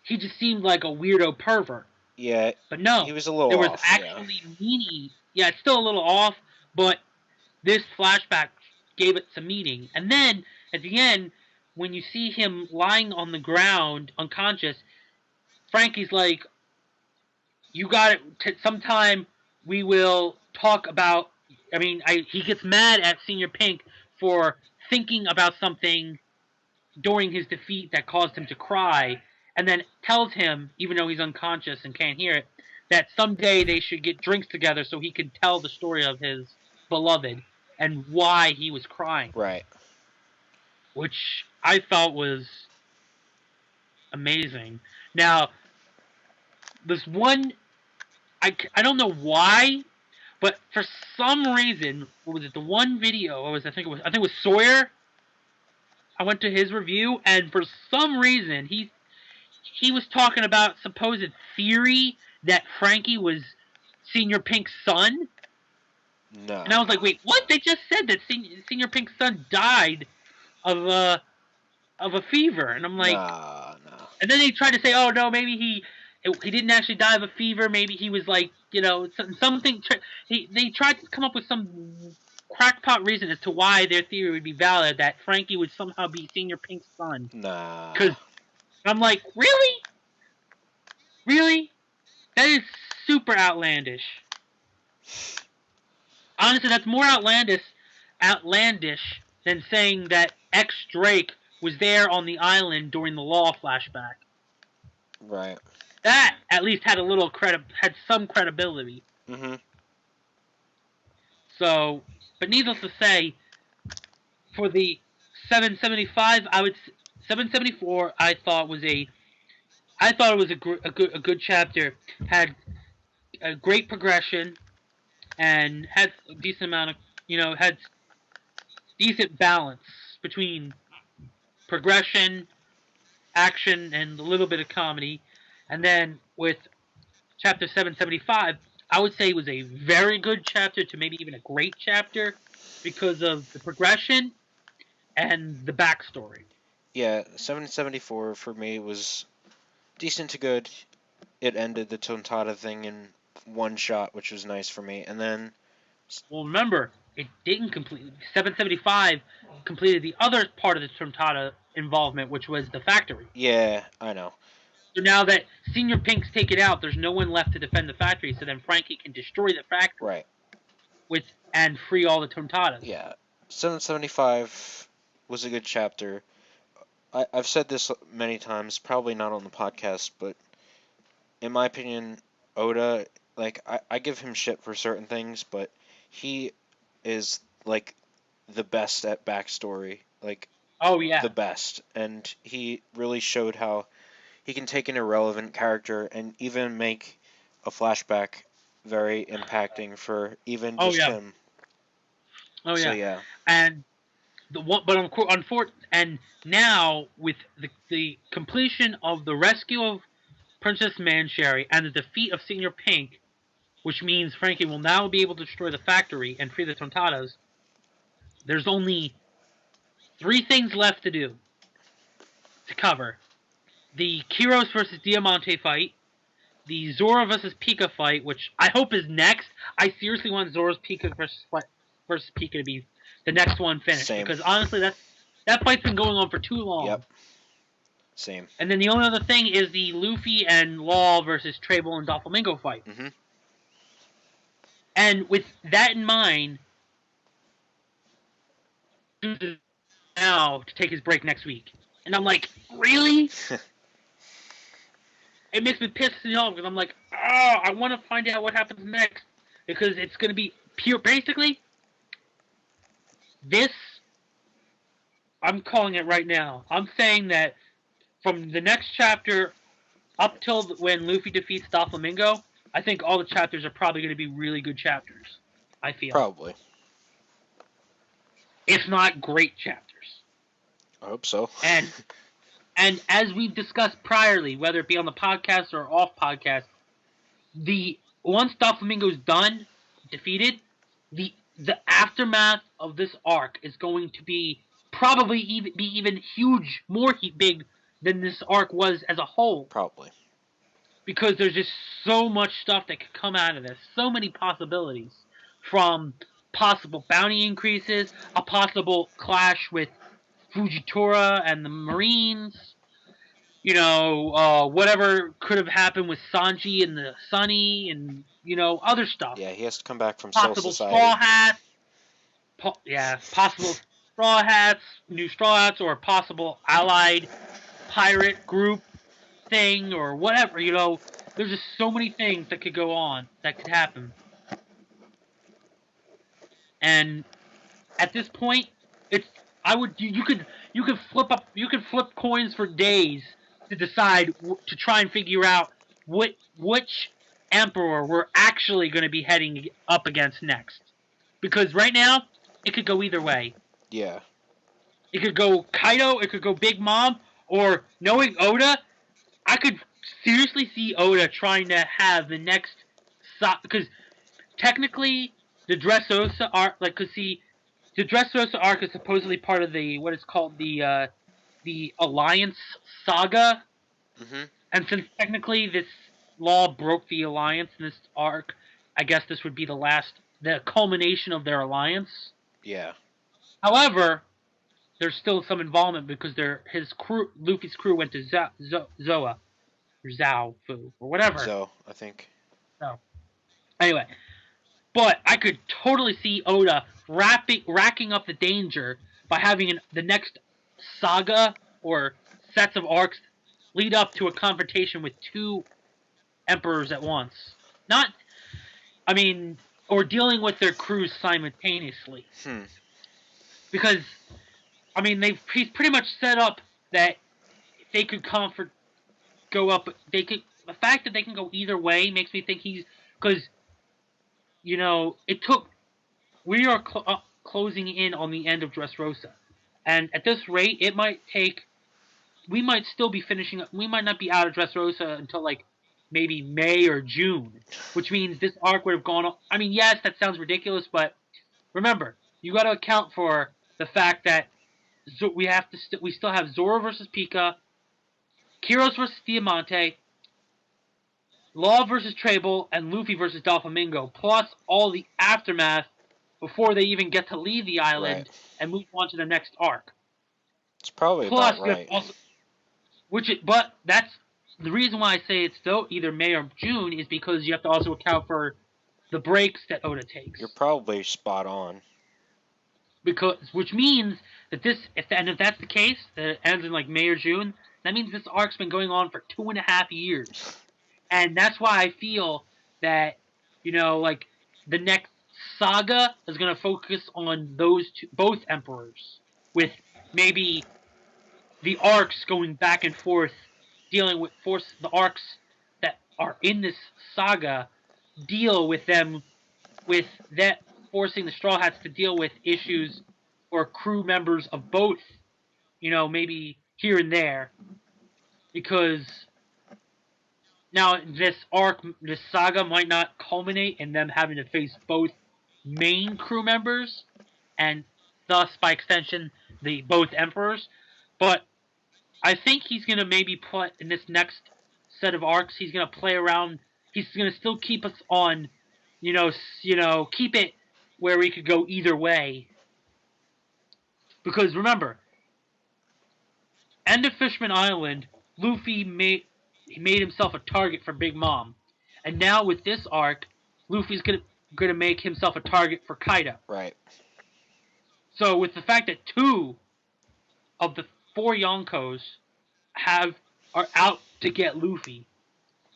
he just seemed like a weirdo pervert. yeah, But no, he was a little there was off, actually meaning. Yeah, it's still a little off, but this flashback gave it some meaning. And then at the end, when you see him lying on the ground unconscious, Frankie's like, "You got it. Sometime we will talk about." I mean, he gets mad at Senior Pink for thinking about something during his defeat that caused him to cry, and then tells him, even though he's unconscious and can't hear it, that someday they should get drinks together so he can tell the story of his beloved and why he was crying. Right. Which I felt was amazing. Now, this one, I don't know why, but for some reason, what was it? The one video, I think it was Sawyer. I went to his review, and for some reason, he was talking about supposed theory that Frankie was Senior Pink's son. No. And I was like, wait, what? They just said that Senior Pink's son died of a fever. And I'm like, no. And then they tried to say, oh no, maybe he didn't actually die of a fever. Maybe he was like, something. They tried to come up with some crackpot reason as to why their theory would be valid, that Frankie would somehow be Senior Pink's son. Nah. Because I'm like, really? Really? That is super outlandish. Honestly, that's more outlandish than saying that X Drake was there on the island during the Law flashback. Right. That at least had had some credibility. Mm-hmm. So, but needless to say, for the 775, 774, I thought it was a good chapter. Had a great progression and had a decent amount of, had decent balance between progression, action, and a little bit of comedy. And then with chapter 775, I would say it was a very good chapter to maybe even a great chapter because of the progression and the backstory. Yeah, 774 for me was decent to good. It ended the Tontada thing in one shot, which was nice for me. And then... Well, remember, it didn't complete... 775 completed the other part of the Tontada involvement, which was the factory. Yeah, I know. So now that Senior Pink's taken out, there's no one left to defend the factory, so then Frankie can destroy the factory. Right. And free all the Tontadas. Yeah. 775 was a good chapter. I've said this many times, probably not on the podcast, but in my opinion, Oda, like, I give him shit for certain things, but he is, like, the best at backstory. Like, oh, yeah. the best. And he really showed how he can take an irrelevant character and even make a flashback very impacting for even Oh just yeah. him. Oh So yeah. yeah, And and now with the completion of the rescue of Princess Mancherry and the defeat of Senior Pink, which means Frankie will now be able to destroy the factory and free the Tontadas. There's only 3 things left to cover: the Kiros versus Diamante fight, the Zora versus Pika fight, which I hope is next. I seriously want Zora's Pika versus Pika to be the next one finished, same. because honestly, that fight's been going on for too long. Yep. Same. And then the only other thing is the Luffy and Law versus Trable and Doflamingo fight. Mhm. And with that in mind, now to take his break next week. And I'm like, really? It makes me pissed me off because I'm like, oh, I want to find out what happens next, because it's going to be pure. Basically, this, I'm calling it right now. I'm saying that from the next chapter up till when Luffy defeats Doflamingo, I think all the chapters are probably going to be really good chapters. I feel. Probably. If not great chapters. I hope so. And as we've discussed priorly, whether it be on the podcast or off podcast, once Doflamingo's done, defeated, the aftermath of this arc is going to be probably even huge, more big than this arc was as a whole. Probably. Because there's just so much stuff that could come out of this, so many possibilities, from possible bounty increases, a possible clash with Fujitora and the Marines, whatever could have happened with Sanji and the Sunny, and other stuff. Yeah, he has to come back from Possible Soul Society. straw hats. Possible straw hats, new straw hats, or possible allied pirate group thing, or whatever. There's just so many things that could go on, that could happen. And at this point, you could flip coins for days to decide, to try and figure out which emperor we're actually going to be heading up against next. Because right now, it could go either way. Yeah. It could go Kaido, it could go Big Mom, or knowing Oda, I could seriously see Oda trying to have the next, because technically the Dressrosa arc, the Dressrosa arc is supposedly part of what is called the Alliance Saga. Mhm. And since technically this Law broke the Alliance in this arc, I guess this would be the culmination of their alliance. Yeah. However, there's still some involvement because Luffy's crew went to Zoa, or Zaofu, or whatever. So, I think. So, anyway, but I could totally see Oda racking up the danger by having the next saga or sets of arcs lead up to a confrontation with 2 emperors at once. Or dealing with their crews simultaneously. Because, he's pretty much set up that they could go up. The fact that they can go either way makes me think because, we are closing in on the end of Dressrosa. And at this rate, we might still be finishing up, we might not be out of Dressrosa until maybe May or June, which means this arc would have gone on. Yes, that sounds ridiculous, but remember, you got to account for the fact that we still have Zoro versus Pika, Kiros versus Diamante, Law versus Trable, and Luffy versus Doflamingo, plus all the aftermath before they even get to leave the island and move on to the next arc. It's probably about right. But that's the reason why I say it's either May or June, is because you have to also account for the breaks that Oda takes. You're probably spot on. Which means that if that's the case, that it ends in May or June, that means this arc's been going on for 2.5 years. And that's why I feel that, the next saga is going to focus on both emperors, with maybe the arcs going back and forth dealing with the arcs that are in this saga deal with them with that forcing the Straw Hats to deal with issues or crew members of both, maybe here and there, because now this saga might not culminate in them having to face both main crew members and thus by extension the both emperors, but I think he's gonna maybe play in this next set of arcs. He's gonna play around. He's gonna still keep us on, keep it where we could go either way. Because remember, end of Fishman Island, Luffy made himself a target for Big Mom, and now with this arc, Luffy's gonna make himself a target for Kaido. Right. So with the fact that 2 of the 4 Yonkos are out to get Luffy,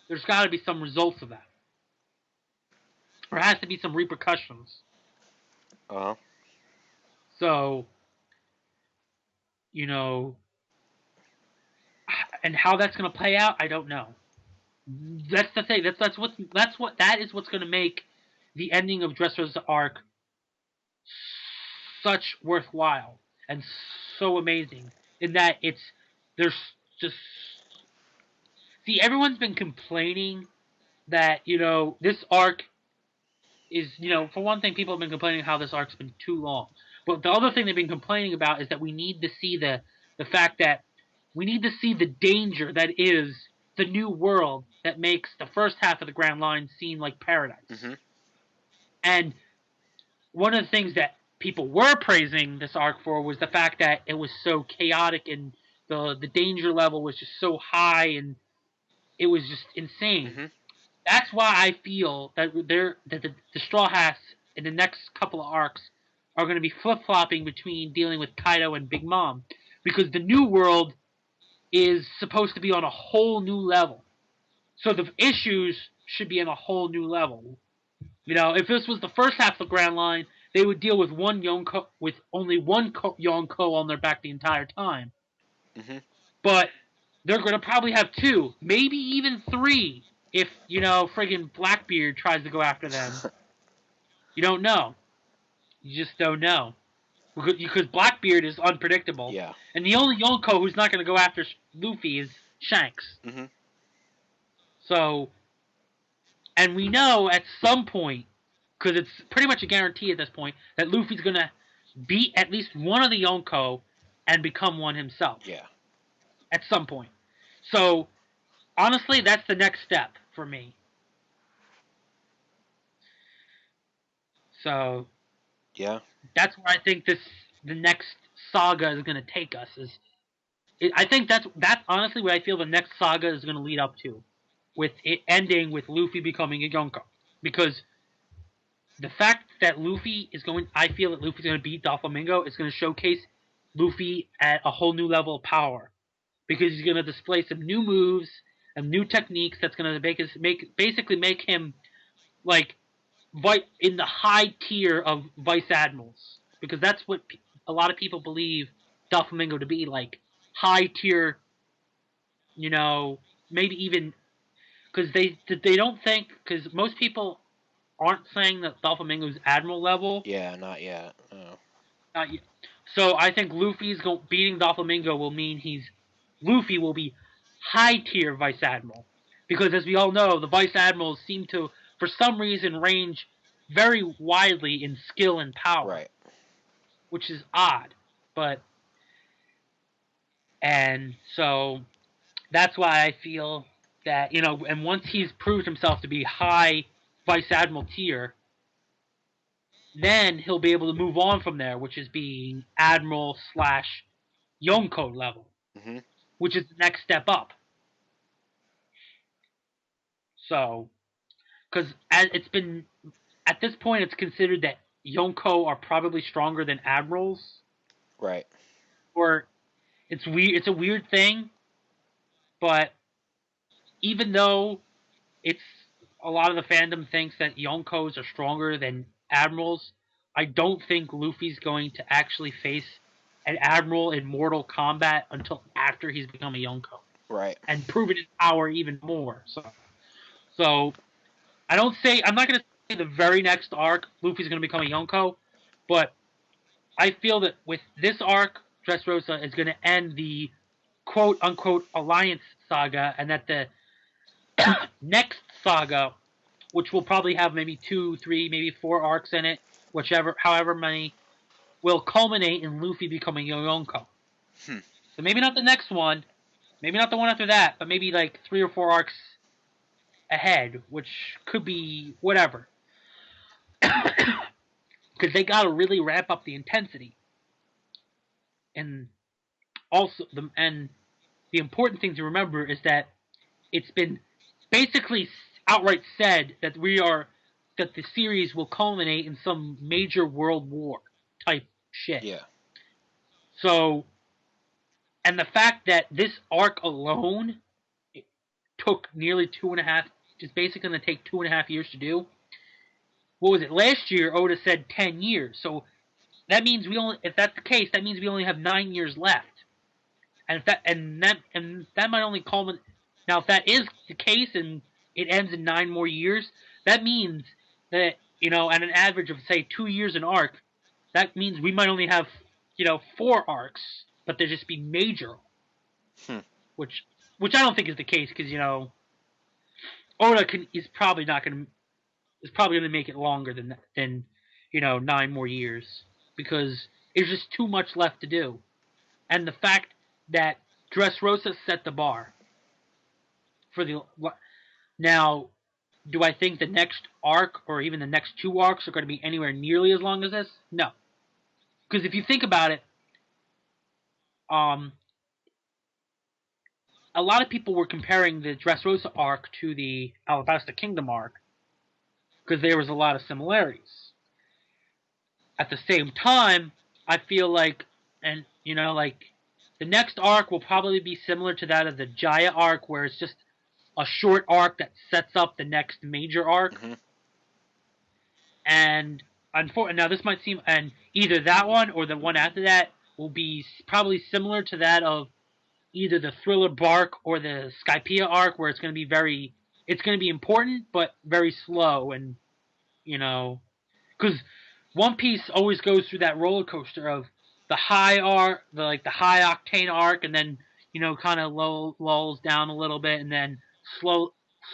there's got to be some results of that. There has to be some repercussions. Uh-huh. So, and how that's going to play out, I don't know. That's the thing. That is what's going to make the ending of Dressrosa's arc such worthwhile and so amazing. In that there's just see, everyone's been complaining that this arc is for one thing, people have been complaining how this arc's been too long. But the other thing they've been complaining about is that we need to see the fact that we need to see the danger that is the new world that makes the first half of the Grand Line seem like paradise. Mm-hmm. And one of the things that people were praising this arc for was the fact that it was so chaotic and the danger level was just so high and it was just insane. Mm-hmm. That's why I feel that the Straw Hats in the next couple of arcs are going to be flip-flopping between dealing with Kaido and Big Mom, because the new world is supposed to be on a whole new level. So the issues should be on a whole new level. If this was the first half of the Grand Line, they would deal with one Yonko, with only one Yonko on their back the entire time. Mm-hmm. But they're going to probably have 2, maybe even 3, if, friggin' Blackbeard tries to go after them. You don't know. You just don't know. Because Blackbeard is unpredictable. Yeah. And the only Yonko who's not going to go after Luffy is Shanks. Mm-hmm. So, and we know at some point, because it's pretty much a guarantee at this point, that Luffy's going to beat at least one of the Yonko and become one himself. Yeah. At some point. So, honestly, that's the next step for me. So, yeah, that's where I think the next saga is going to take us. I think that's honestly what I feel the next saga is going to lead up to, with it ending with Luffy becoming a Yonko, because the fact that I feel that Luffy's going to beat Doflamingo is going to showcase Luffy at a whole new level of power, because he's going to display some new moves and new techniques that's going to basically make him like in the high tier of vice admirals, because that's what a lot of people believe Doflamingo to be, like high tier. Maybe even because they don't think, because most people aren't saying that Doflamingo's admiral level. Yeah, not yet. Oh. Not yet. So I think beating Doflamingo will mean Luffy will be high tier vice admiral, because as we all know, the vice admirals seem to, for some reason, range very widely in skill and power. Right. Which is odd, and so that's why I feel that, and once he's proved himself to be high vice admiral tier, then he'll be able to move on from there, which is being admiral / Yonko level, Mm-hmm. which is the next step up. So, because it's been, at this point, it's considered that Yonko are probably stronger than admirals. Right. Or it's weird. It's a weird thing, but even though a lot of the fandom thinks that Yonkos are stronger than admirals, I don't think Luffy's going to actually face an admiral in Mortal Kombat until after he's become a Yonko. Right. and proven his power even more. So I'm not gonna say the very next arc Luffy's gonna become a Yonko, but I feel that with this arc, Dressrosa is gonna end the quote unquote alliance saga, and that the next saga, which will probably have maybe 2, 3, maybe 4 arcs in it, however many, will culminate in Luffy becoming a Yonko. Hmm. So maybe not the next one, maybe not the one after that, but maybe like 3 or 4 arcs ahead, which could be whatever. Because they gotta really ramp up the intensity. And also the important thing to remember is that it's been basically outright said that the series will culminate in some major world war type shit. Yeah. So, and the fact that this arc alone took nearly 2.5, is basically going to take 2.5 years to do. What was it? Last year, Oda said 10 years. So that means if that's the case, that means we only have 9 years left. And that might only culminate. Now, if that is the case and it ends in 9 more years, that means that, at an average of say 2 years an arc, that means we might only have 4 arcs, but they just be major, Hmm. which I don't think is the case because Oda is probably going to make it longer than 9 more years because there's just too much left to do, and the fact that Dressrosa set the bar for the now. Do I think the next arc or even the next 2 arcs are going to be anywhere nearly as long as this? No, because if you think about it, a lot of people were comparing the Dressrosa arc to the Alabasta Kingdom arc because there was a lot of similarities. At the same time, I feel like, and the next arc will probably be similar to that of the Jaya arc, where it's just a short arc that sets up the next major arc. Mm-hmm. And now this might seem, and either that one or the one after that will be probably similar to that of either the Thriller Bark or the Skypiea arc, where it's going to be important but very slow, and because One Piece always goes through that roller coaster of the high arc, the high octane arc, and then kind of lulls down a little bit, and then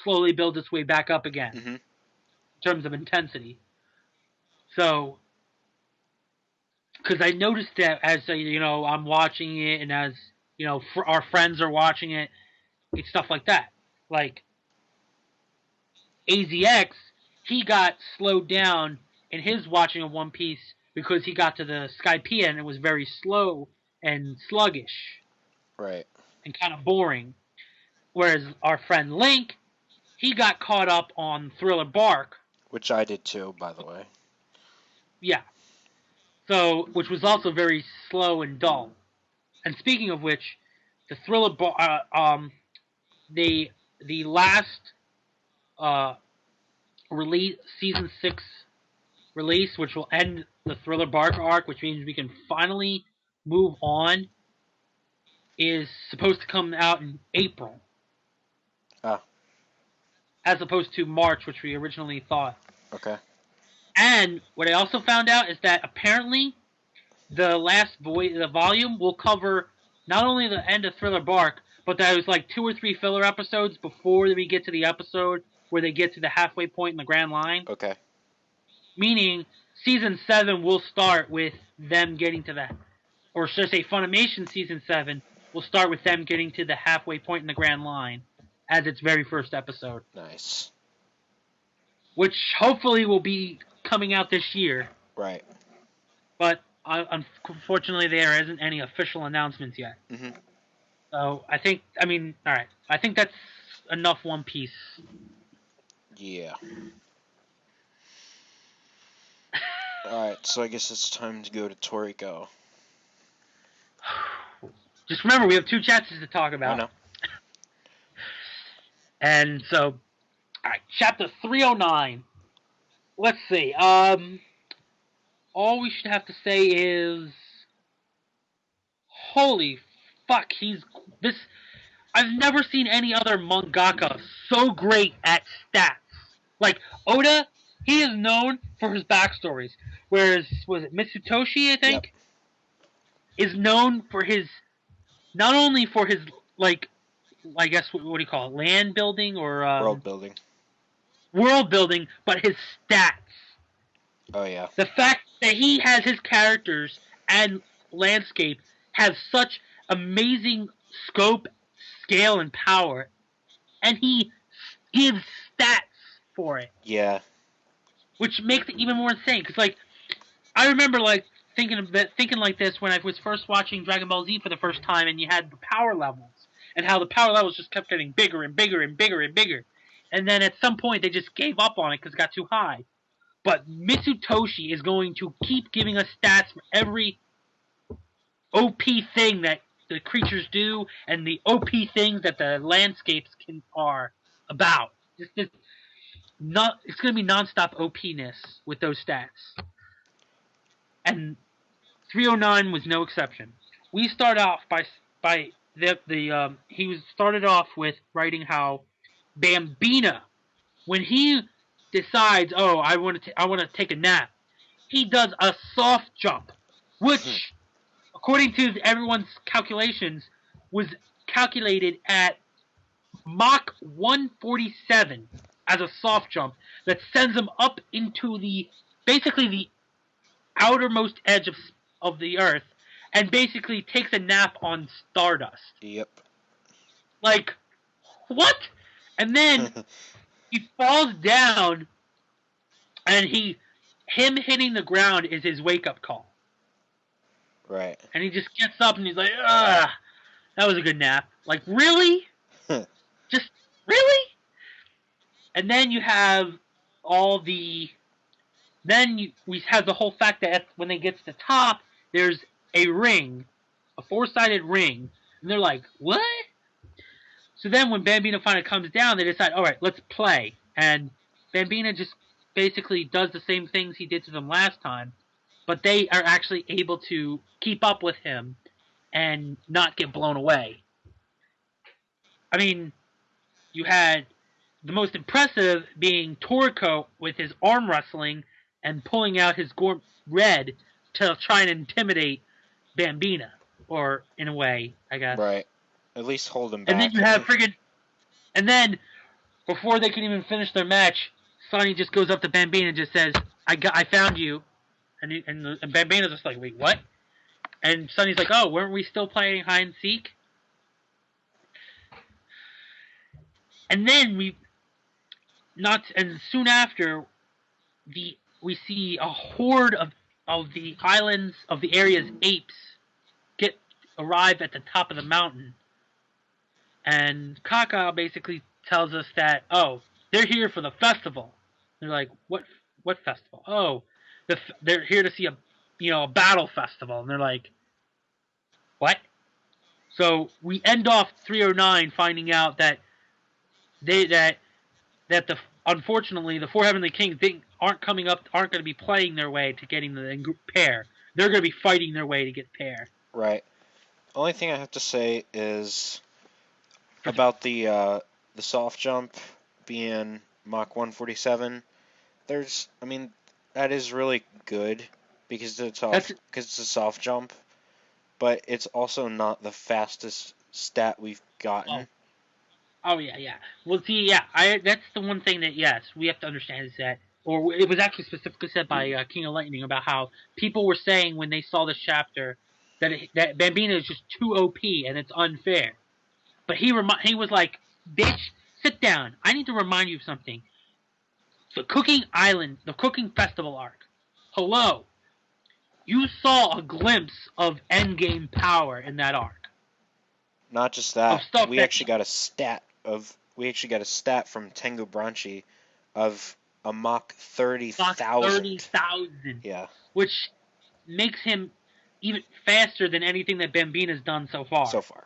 slowly builds its way back up again Mm-hmm. in terms of intensity. So, because I noticed that as I'm watching it, and as our friends are watching it, it's stuff like that. Like AZX, he got slowed down in his watching of One Piece because he got to the Skypiea and it was very slow and sluggish. Right. And kind of boring. Whereas our friend Link, he got caught up on Thriller Bark. Which I did too, by the way. Yeah. So, which was also very slow and dull. And speaking of which, the Thriller Bark, the last release, season 6 release, which will end the Thriller Bark arc, which means we can finally move on, is supposed to come out in April. Ah. As opposed to March, which we originally thought. Okay. And what I also found out is that apparently the volume will cover not only the end of Thriller Bark, but there was like 2 or 3 filler episodes before we get to the episode where they get to the halfway point in the Grand Line. Okay. Meaning, season 7 will start with them getting to that, or should I say, Funimation season 7 will start with them getting to the halfway point in the Grand Line as its very first episode. Nice. Which hopefully will be coming out this year. Right. But unfortunately, there isn't any official announcements yet. Mm-hmm. So I think that's enough One Piece. Yeah. Alright, so I guess it's time to go to Toriko. Just remember, we have 2 chapters to talk about. I know. And so, alright, chapter 309. Let's see. All we should have to say is, holy fuck, I've never seen any other mangaka so great at stats. Like Oda, he is known for his backstories. Whereas was it Mitsutoshi, I Yep. think, is known for his not only for his like I guess what do you call it, land building or World building. but his stats. Oh yeah. The fact that he has his characters and landscape has such amazing scope, scale, and power, and he gives stats for it, Yeah. which makes it even more insane. Because like I remember like thinking like this when I was first watching Dragon Ball Z for the first time, and you had the power levels and how the power levels just kept getting bigger and bigger and bigger and bigger, and then at some point they just gave up on it because it got too high. But Mitsutoshi is going to keep giving us stats for every OP thing that the creatures do and the OP things that the landscapes are about. It's going to be nonstop OPness with those stats. And 309 was no exception. We start off by he was started off with writing how Bambina, when he decides, oh, I want to take a nap, he does a soft jump, which, according to everyone's calculations, was calculated at Mach 147 as a soft jump that sends him up into basically the outermost edge of the Earth, and basically takes a nap on Stardust. Yep. Like, what? And then he falls down, and him hitting the ground is his wake-up call. Right. And he just gets up and he's like, ugh, that was a good nap. Like, really? Just, really? And then you have we have the whole fact that when they get to the top, there's a ring, a four-sided ring, and they're like, what? So then when Bambina finally comes down, they decide, all right, let's play. And Bambina just basically does the same things he did to them last time, but they are actually able to keep up with him and not get blown away. I mean, you had the most impressive being Toriko with his arm wrestling and pulling out his red to try and intimidate Bambina, or in a way, I guess. Right. At least hold him back. And then you have and then before they can even finish their match, Sonny just goes up to Bambina and just says, I found you. And Bambina's just like, wait, what? And Sonny's like, oh, weren't we still playing hide and seek? And then soon after, we see a horde of the islands of the area's apes arrive at the top of the mountain. And Kaka basically tells us that, oh, they're here for the festival. They're like, what festival? Oh, they're here to see a battle festival. And they're like, what? So we end off 309 finding out that unfortunately the four heavenly kings aren't going to be playing their way to getting the pair. They're going to be fighting their way to get pair. Right. Only thing I have to say is about the soft jump being Mach 147. That is really good because it's a soft jump, but it's also not the fastest stat we've gotten. Oh yeah. Well, see, yeah, that's the one thing that, yes, we have to understand is that, or it was actually specifically said by King of Lightning about how people were saying when they saw this chapter that Bambina is just too OP and it's unfair. But he was like, bitch, sit down. I need to remind you of something. The Cooking Festival arc. Hello. You saw a glimpse of endgame power in that arc. Not just that, we actually got a stat from Tengu Branchi of a Mach 30,000. 30,000. Yeah. Which makes him even faster than anything that Bambina's done so far. So far.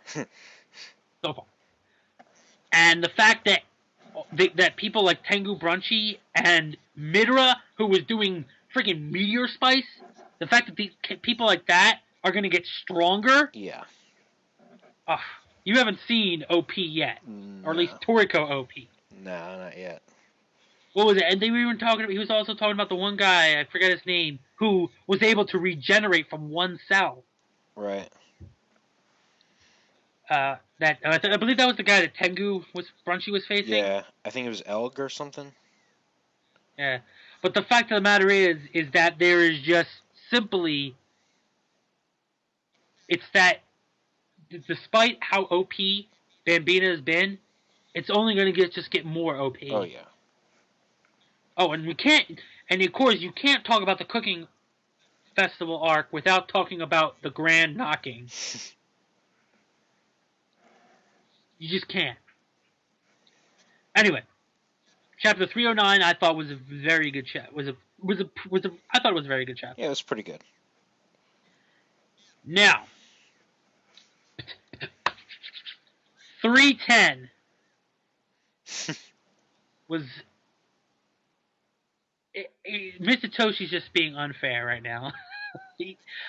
And the fact that people like Tengu Branchi and Midra, who was doing freaking Meteor Spice, the fact that people like that are going to get stronger. Yeah. You haven't seen OP yet, No. or at least Toriko OP. No, not yet. What was it? And they were even talking about. He was also talking about the one guy, I forget his name, who was able to regenerate from one cell. Right. I believe that was the guy that Brunchy was facing. Yeah, I think it was Elg or something. Yeah, but the fact of the matter is that there is just simply, it's that despite how OP Bambina has been, it's only going to get more OP. Oh yeah. Oh, and of course you can't talk about the cooking festival arc without talking about the grand knocking. You just can't. Anyway, chapter 309 I thought was a very good chapter. I thought it was a very good chapter. Yeah, it was pretty good. Now, 310 was Mr. Toshi's just being unfair right now.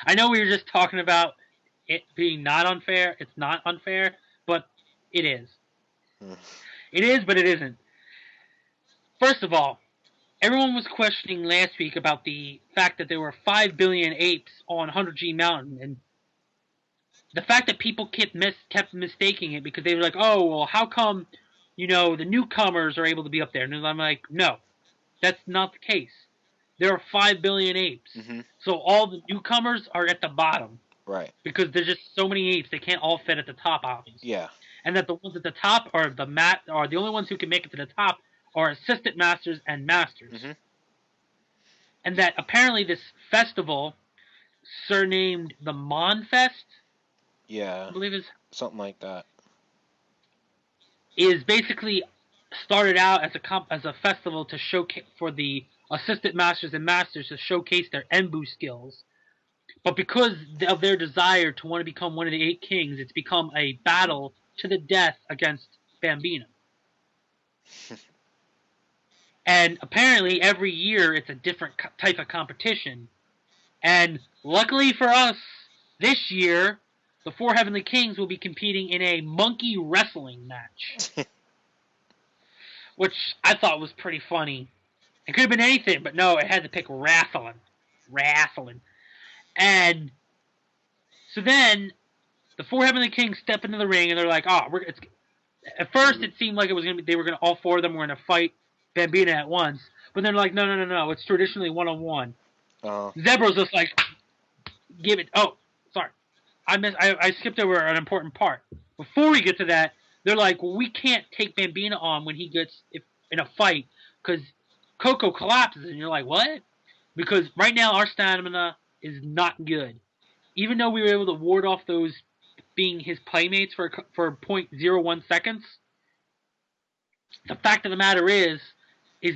I know we were just talking about it being not unfair. It's not unfair, but it is. It is, but it isn't. First of all, everyone was questioning last week about the fact that there were 5 billion apes on 100G Mountain, and the fact that people kept mistaking it because they were like, oh, well, how come, the newcomers are able to be up there? And I'm like, no, that's not the case. There are 5 billion apes. Mm-hmm. So all the newcomers are at the bottom. Right. Because there's just so many apes, they can't all fit at the top, obviously. Yeah. And that the ones at the top are the only ones who can make it to the top are assistant masters and masters. Mm-hmm. And that apparently this festival, surnamed the Mon Fest, yeah, I believe is something like that, is basically started out as a festival to showcase for the assistant masters and masters to showcase their Enbu skills. But because of their desire to want to become one of the 8 kings, it's become a battle to the death against Bambina. And apparently every year it's a different type of competition. And luckily for us, this year, the 4 Heavenly Kings will be competing in a monkey wrestling match. Which I thought was pretty funny. It could have been anything, but no, it had to pick wrestling. Wrestling. And so then the 4 Heavenly Kings step into the ring and they're like, at first it seemed like all 4 of them were going to fight Bambina at once. But then they're like, no, it's traditionally one-on-one. Zebra's just like, give it. Oh, sorry. I skipped over an important part. Before we get to that, they're like, well, we can't take Bambina on when he gets in a fight because Coco collapses. And you're like, what? Because right now our stamina is not good. Even though we were able to ward off those being his playmates for 0.01 seconds, the fact of the matter is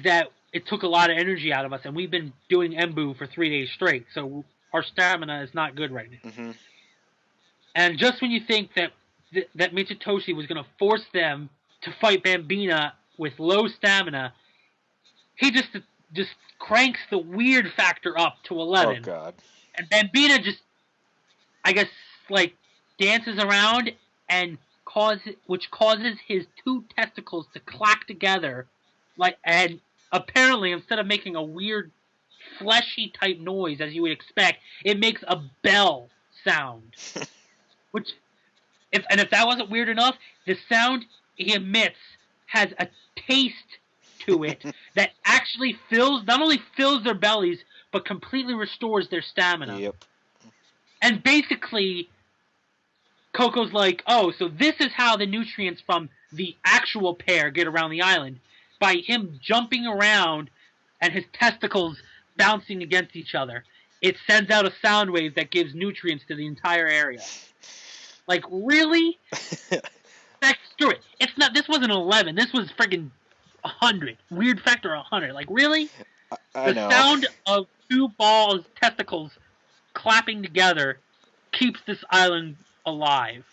that it took a lot of energy out of us, and we've been doing Enbu for 3 days straight, so our stamina is not good right now. Mm-hmm. And just when you think that Mitsutoshi was going to force them to fight Bambina with low stamina, he just cranks the weird factor up to 11. Oh, God. And Bambina just, I guess, dances around and which causes his 2 testicles to clack together, and apparently instead of making a weird fleshy type noise as you would expect, it makes a bell sound. Which, if that wasn't weird enough, the sound he emits has a taste to it that actually not only fills their bellies, but completely restores their stamina. Yep. And basically, Coco's like, oh, so this is how the nutrients from the actual pair get around the island. By him jumping around and his testicles bouncing against each other. It sends out a sound wave that gives nutrients to the entire area. Like, really? Screw it. This wasn't 11. This was friggin' 100. Weird factor 100. Like, really? I know. The sound of 2 balls' testicles clapping together keeps this island alive.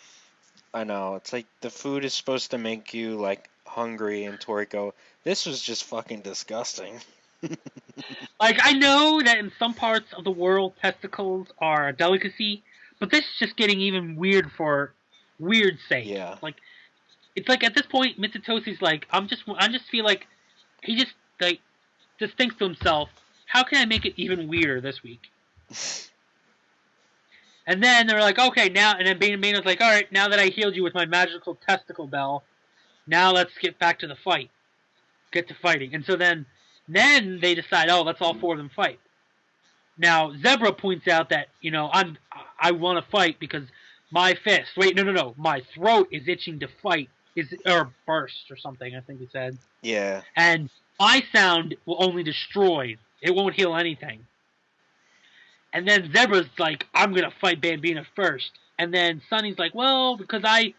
I know. It's like the food is supposed to make you, hungry in Toriko. This was just fucking disgusting. I know that in some parts of the world, testicles are a delicacy, but this is just getting even weird for weird sake. Yeah. Like, it's like at this point, Mitsutoshi's like, I just feel like he just thinks to himself, how can I make it even weirder this week? And then they're like, okay, now, and then Bana's like, all right, now that I healed you with my magical testicle bell, now let's get back to the fight. Get to fighting. And so then they decide, oh, let's all four of them fight. Now, Zebra points out that, I want to fight because my fist, my throat is itching to fight, or burst or something, I think he said. Yeah. And my sound will only destroy. It won't heal anything. And then Zebra's like, I'm going to fight Bambina first. And then Sunny's like, well, because I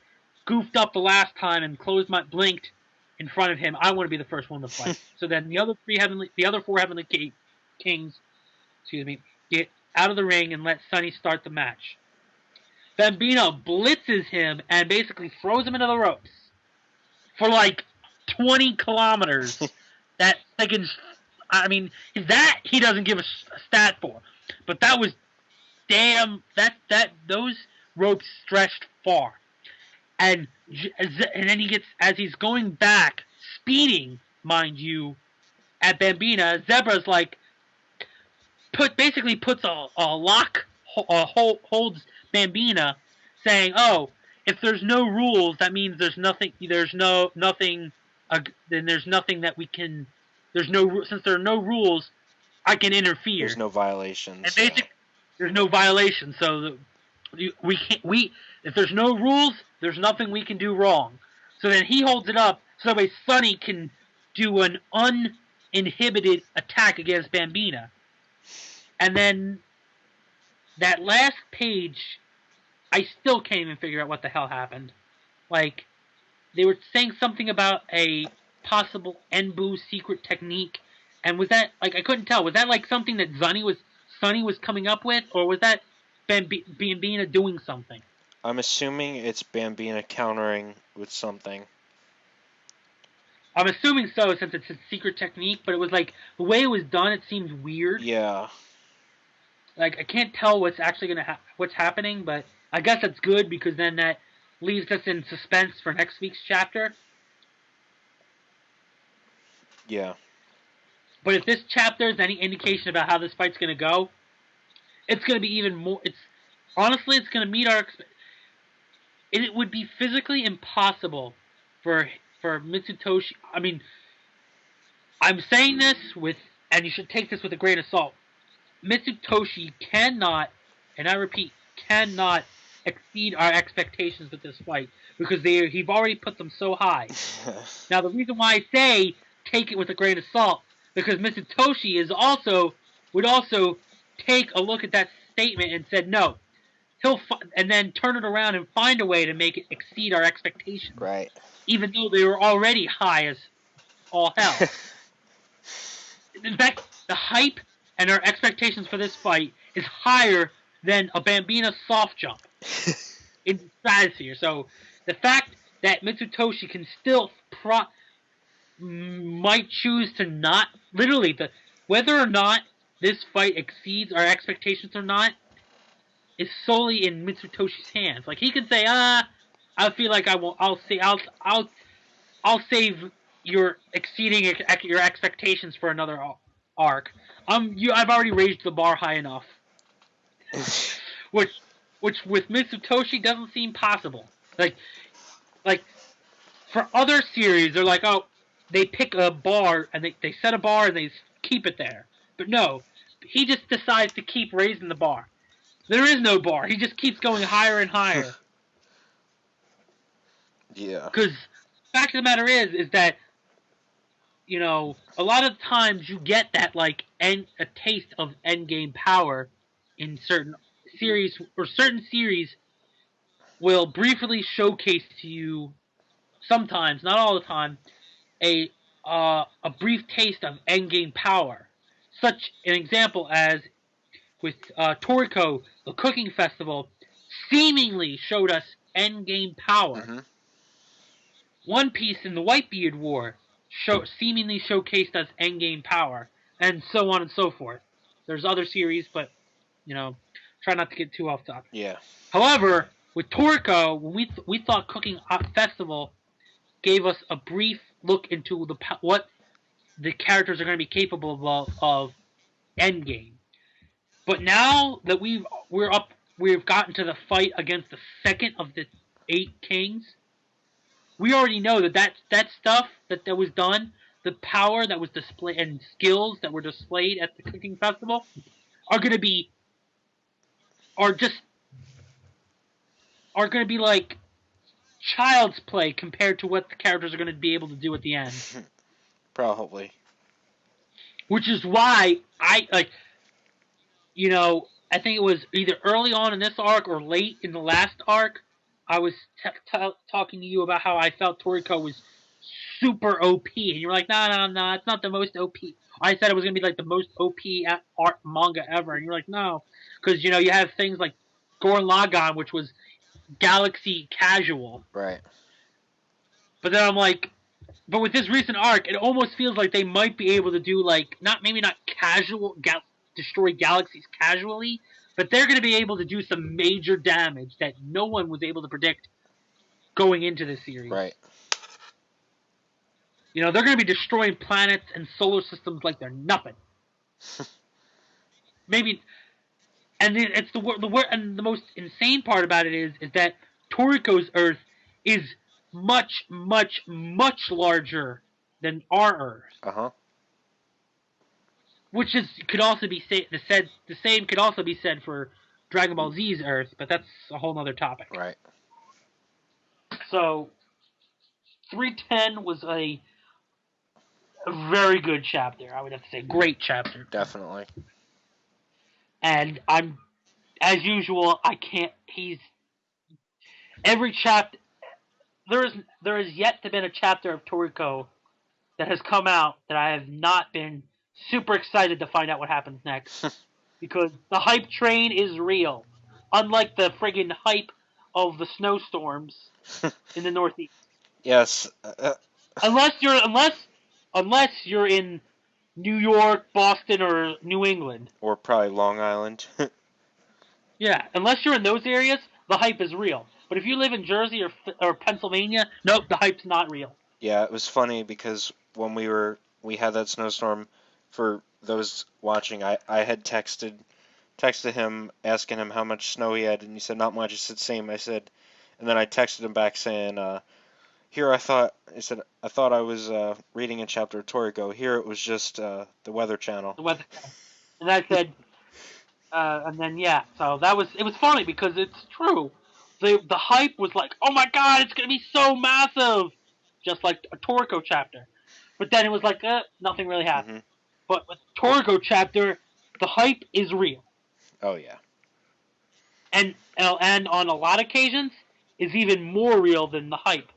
goofed up the last time and blinked in front of him, I want to be the first one to fight. So then the other four heavenly kings, get out of the ring and let Sunny start the match. Bambina blitzes him and basically throws him into the ropes for like 20 kilometers. That he doesn't give a stat for. But that was those ropes stretched far. And then as he's going back, speeding, mind you, at Bambina, Zebra's like, puts a lock, holds Bambina, saying, oh, if there's no rules, that means there's nothing that we can, since there are no rules, I can interfere. There's no violations. And basically, there's no violation, so if there's no rules, there's nothing we can do wrong. So then he holds it up, so that way Sunny can do an uninhibited attack against Bambina. And then that last page, I still can't even figure out what the hell happened. Like, they were saying something about a possible Enbu secret technique, and was that, like, I couldn't tell. Was that like something that Sunny was coming up with, or was that Bambina doing something? I'm assuming it's Bambina countering with something. I'm assuming so, since it's a secret technique, but it was like, the way it was done, it seemed weird. Yeah. Like, I can't tell what's actually what's happening, but I guess that's good, because then that leaves us in suspense for next week's chapter. Yeah. But if this chapter is any indication about how this fight's going to go, it's going to be even more... Honestly, it's going to meet our... It would be physically impossible for Mitsutoshi... I mean, I'm saying this with... And you should take this with a grain of salt. Mitsutoshi cannot, and I repeat, cannot exceed our expectations with this fight, because he've already put them so high. Now, the reason why I say take it with a grain of salt, because Mitsutoshi would also take a look at that statement and said no. And then turn it around and find a way to make it exceed our expectations. Right. Even though they were already high as all hell. In fact, the hype and our expectations for this fight is higher than a Bambina soft jump in stratosphere. So the fact that Mitsutoshi can still might choose to not, literally, whether or not this fight exceeds our expectations or not is solely in Mitsutoshi's hands. Like, he can say, I feel like I won't. I'll save your exceeding your expectations for another arc. I've already raised the bar high enough, which with Mitsutoshi doesn't seem possible. Like for other series, they're like, oh, they pick a bar and they set a bar and they keep it there. But no, he just decides to keep raising the bar. There is no bar. He just keeps going higher and higher. Yeah. Because the fact of the matter is that, a lot of times you get that, like, a taste of endgame power in certain series, or certain series will briefly showcase to you, sometimes, not all the time, a brief taste of endgame power. Such an example as with Toriko, the cooking festival, seemingly showed us endgame power. Mm-hmm. One Piece in the Whitebeard War seemingly showcased us endgame power, and so on and so forth. There's other series, but, try not to get too off topic. Yeah. However, With Toriko, when we thought Cooking Festival gave us a brief look into what the characters are going to be capable of Endgame. But now that we've gotten to the fight against the second of the 8 kings. We already know that stuff that was done, the power that was displayed and skills that were displayed at the cooking festival, are going to be like child's play compared to what the characters are going to be able to do at the end. Probably. Which is why I think it was either early on in this arc or late in the last arc, I was talking to you about how I felt Toriko was super OP, and you were like, no, it's not the most OP. I said it was going to be like the most OP art manga ever, and you're like, no, because you have things like Gurren Lagann, which was Galaxy casual. Right. But then I'm like, but with this recent arc, it almost feels like they might be able to do like maybe not casual destroy galaxies casually, but they're going to be able to do some major damage that no one was able to predict going into this series. Right. They're going to be destroying planets and solar systems like they're nothing. Maybe, and it's the most insane part about it is that Toriko's Earth is much, much, much larger than our Earth. Uh-huh. Which could also be the same could also be said for Dragon Ball Z's Earth, but that's a whole other topic. Right. So 310 was a very good chapter. I would have to say, great chapter. Definitely. And I'm, as usual, I can't. Every chapter. There has yet to been a chapter of Toriko that has come out that I have not been super excited to find out what happens next. Because the hype train is real. Unlike the friggin' hype of the snowstorms in the Northeast. Yes. Unless you're in New York, Boston, or New England. Or probably Long Island. Yeah, unless you're in those areas, the hype is real. But if you live in Jersey or Pennsylvania, nope, the hype's not real. Yeah, it was funny because when we had that snowstorm, for those watching, I had texted him asking him how much snow he had, and he said not much. I said same. I said, and then I texted him back saying, here I thought I was reading a chapter of Toriko. Here it was just the Weather Channel. The Weather Channel. And I said, and then yeah, so it was funny because it's true. The hype was like, oh my god, it's gonna be so massive, just like a Toriko chapter. But then it was like, nothing really happened. Mm-hmm. But with Toriko chapter, the hype is real. Oh yeah. And on a lot of occasions, is even more real than the hype.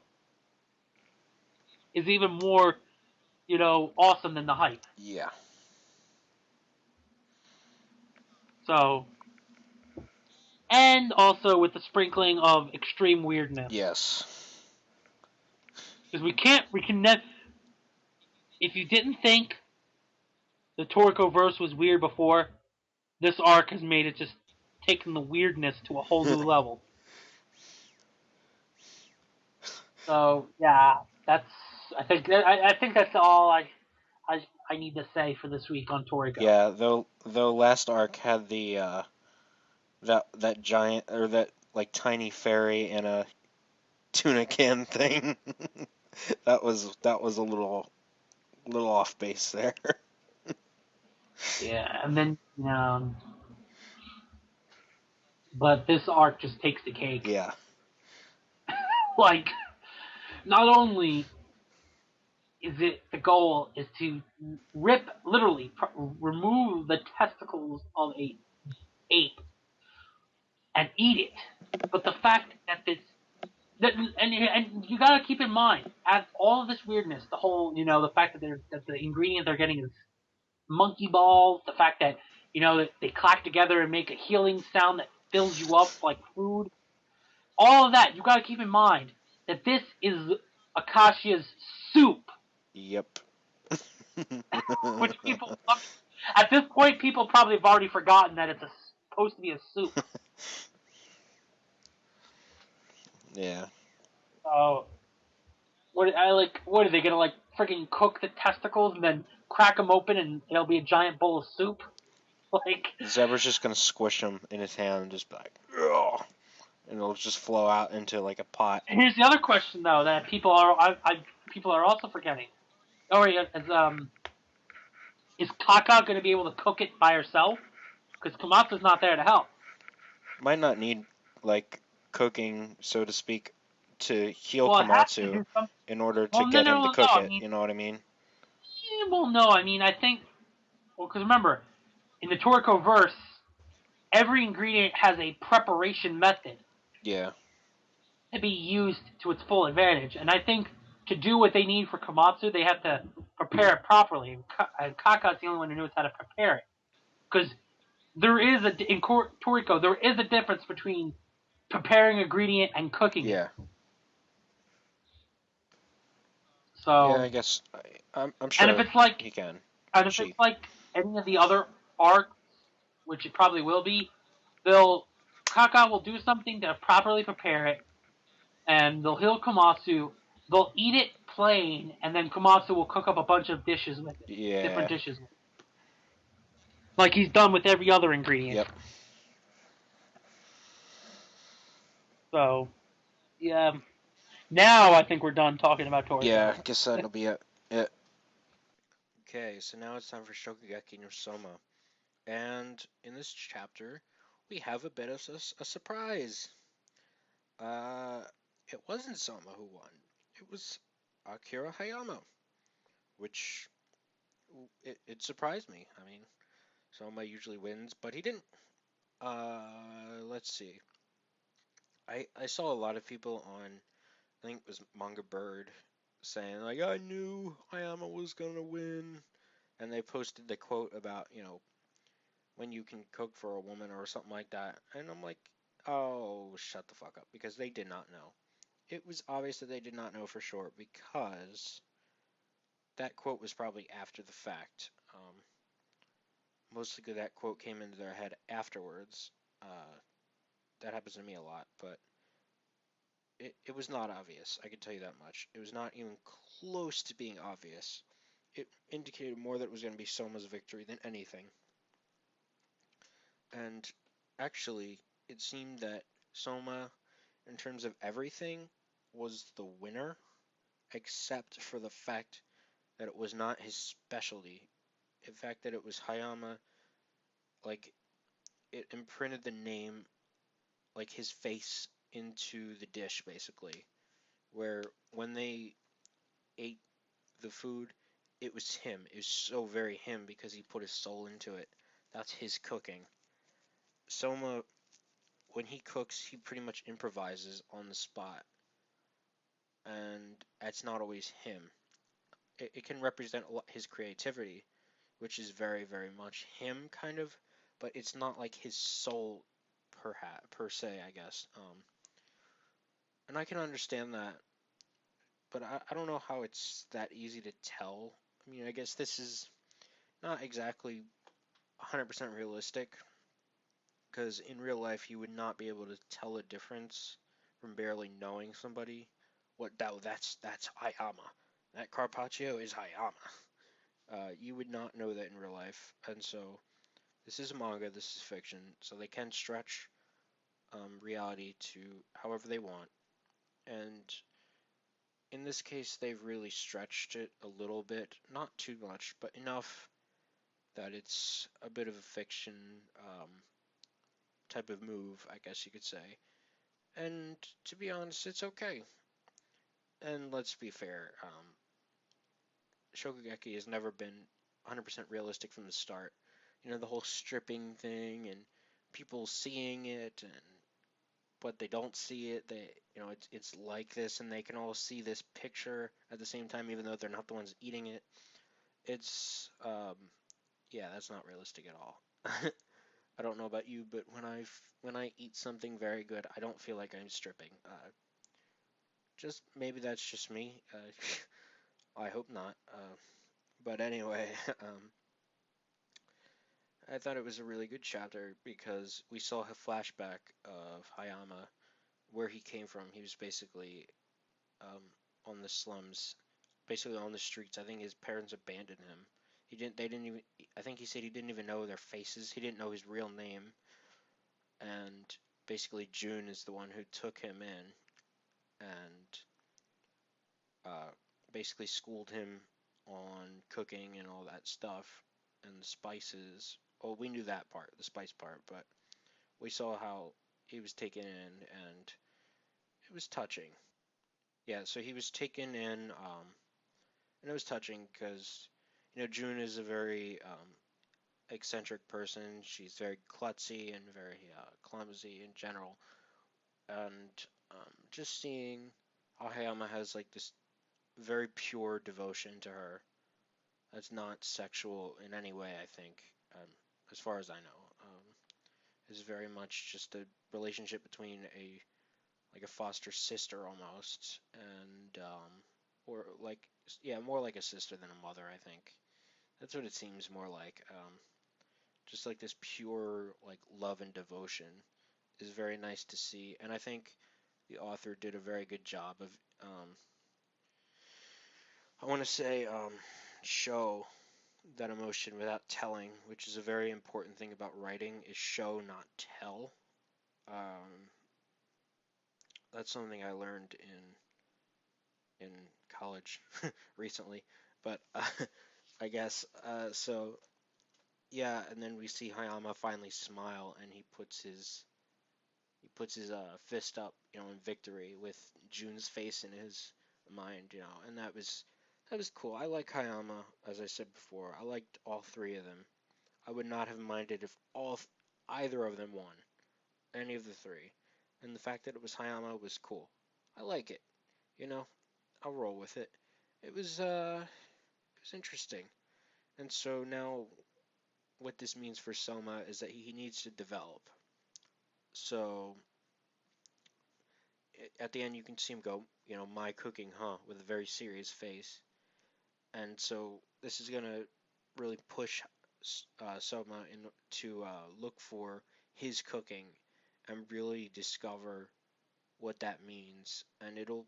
Is even more, awesome than the hype. Yeah. So, and also with the sprinkling of extreme weirdness. Yes. Because if you didn't think the Toriko verse was weird before, this arc has made it just taken the weirdness to a whole new level. So yeah, I think that's all I need to say for this week on Toriko. Yeah, though last arc had the that giant or that like tiny fairy in a tuna can thing. that was a little off base there. Yeah, and then but this arc just takes the cake. Yeah. Like, not only is it the goal is to literally remove the testicles of a ape and eat it, but the fact and you gotta keep in mind, as all of this weirdness, the whole the fact that the ingredient they're getting is monkey balls, the fact that that they clack together and make a healing sound that fills you up like food, all of that you gotta keep in mind that this is Akashia's soup. Yep. Which people at this point people probably have already forgotten that it's supposed to be a soup. Yeah. So what are they gonna like freaking cook the testicles and then crack them open and it'll be a giant bowl of soup? Like Zebra's just gonna squish him in his hand and just be like, ugh, and it'll just flow out into like a pot. here's the other question though that people are also forgetting. Oh yeah, is Kaka gonna be able to cook it by herself? Because Komatsu's not there to help. Might not need like cooking, so to speak, to heal Well, it has to Komatsu do something. in order to Well, no, get him to no, no. cook I it. mean, You know what I mean? well, no. I mean, I think. Well, because remember, in the Toriko verse, every ingredient has a preparation method Yeah. to be used to its full advantage, and I think to do what they need for Komatsu, they have to prepare it properly. And Kaka's the only one who knows how to prepare it. Because there is in Toriko, there is a difference between preparing an ingredient and cooking it. Yeah. Yeah, So, I guess I'm and if sure it's like, he can. and if it's She. like any of the other arcs, which it probably will be, they'll Kaka will do something to properly prepare it, and they'll heal Komatsu. They'll eat it plain, and then Komatsu will cook up a bunch of dishes with it, different Yeah. dishes with it, like he's done with every other ingredient. Yep. So, yeah. Now I think we're done talking about Toriko. Yeah, guess that'll be it. Okay, so now it's time for Shokugeki no Soma. And in this chapter, we have a bit of a surprise. Uh, it wasn't Soma who won. It was Akira Hayama, which it surprised me. I mean, Soma usually wins, but he didn't. Let's see. I saw a lot of people on, I think it was Manga Bird, saying like, I knew Hayama was gonna win, and they posted the quote about, when you can cook for a woman or something like that. And I'm like, oh, shut the fuck up, because they did not know. It was obvious that they did not know for sure, because that quote was probably after the fact. Mostly because that quote came into their head afterwards. That happens to me a lot, but it was not obvious. I can tell you that much. It was not even close to being obvious. It indicated more that it was going to be Soma's victory than anything. And actually, it seemed that Soma, in terms of everything, was the winner, except for the fact that it was not his specialty. In fact, that it was Hayama, like, it imprinted the name, like his face, into the dish, basically. Where when they ate the food, it was him. It was so very him because he put his soul into it. That's his cooking. Soma, when he cooks, he pretty much improvises on the spot, and it's not always him. It can represent a lot his creativity, which is very, very much him, kind of, but it's not like his soul per se, I guess. And I can understand that, but I don't know how it's that easy to tell. I mean, I guess this is not exactly 100% realistic, because in real life you would not be able to tell a difference from barely knowing somebody. That's Hayama. That Carpaccio is Hayama. You would not know that in real life, and so this is manga, this is fiction, so they can stretch reality to however they want. And in this case, they've really stretched it a little bit, not too much, but enough that it's a bit of a fiction type of move, I guess you could say. And to be honest, it's okay. And let's be fair, Shokugeki has never been 100% realistic from the start. The whole stripping thing and people seeing it, and but they don't see it. It's like this, and they can all see this picture at the same time, even though they're not the ones eating it. It's yeah, that's not realistic at all. I don't know about you, but when I eat something very good, I don't feel like I'm stripping. Just maybe that's just me. I hope not. But anyway, I thought it was a really good chapter because we saw a flashback of Hayama where he came from. He was basically on the slums, basically on the streets. I think his parents abandoned him. He didn't. They didn't even. I think he said he didn't even know their faces. He didn't know his real name, and basically June is the one who took him in and uh, basically schooled him on cooking and all that stuff and the spices. Well, we knew that part, the spice part, but we saw how he was taken in, and it was touching. Yeah, so he was taken in, and it was touching because, June is a very eccentric person. She's very klutzy and very clumsy in general, and just seeing how Hayama has like this very pure devotion to her. That's not sexual in any way, I think, as far as I know. Is very much just a relationship between a foster sister almost, and or like yeah, more like a sister than a mother. I think that's what it seems more like. Just like this pure like love and devotion is very nice to see, and I think the author did a very good job of I want to say show that emotion without telling, which is a very important thing about writing, is show, not tell. Um, that's something I learned in college recently, but I guess so. Yeah, and then we see Hayama finally smile, and he puts his fist up, in victory with Jun's face in his mind, and that was cool. I like Hayama, as I said before. I liked all three of them. I would not have minded if either of them won, any of the three. And the fact that it was Hayama was cool. I like it. You know, I'll roll with it. It was interesting. And so now what this means for Soma is that he needs to develop. So at the end you can see him go, my cooking, huh, with a very serious face. And so this is going to really push Soma to look for his cooking and really discover what that means. And it'll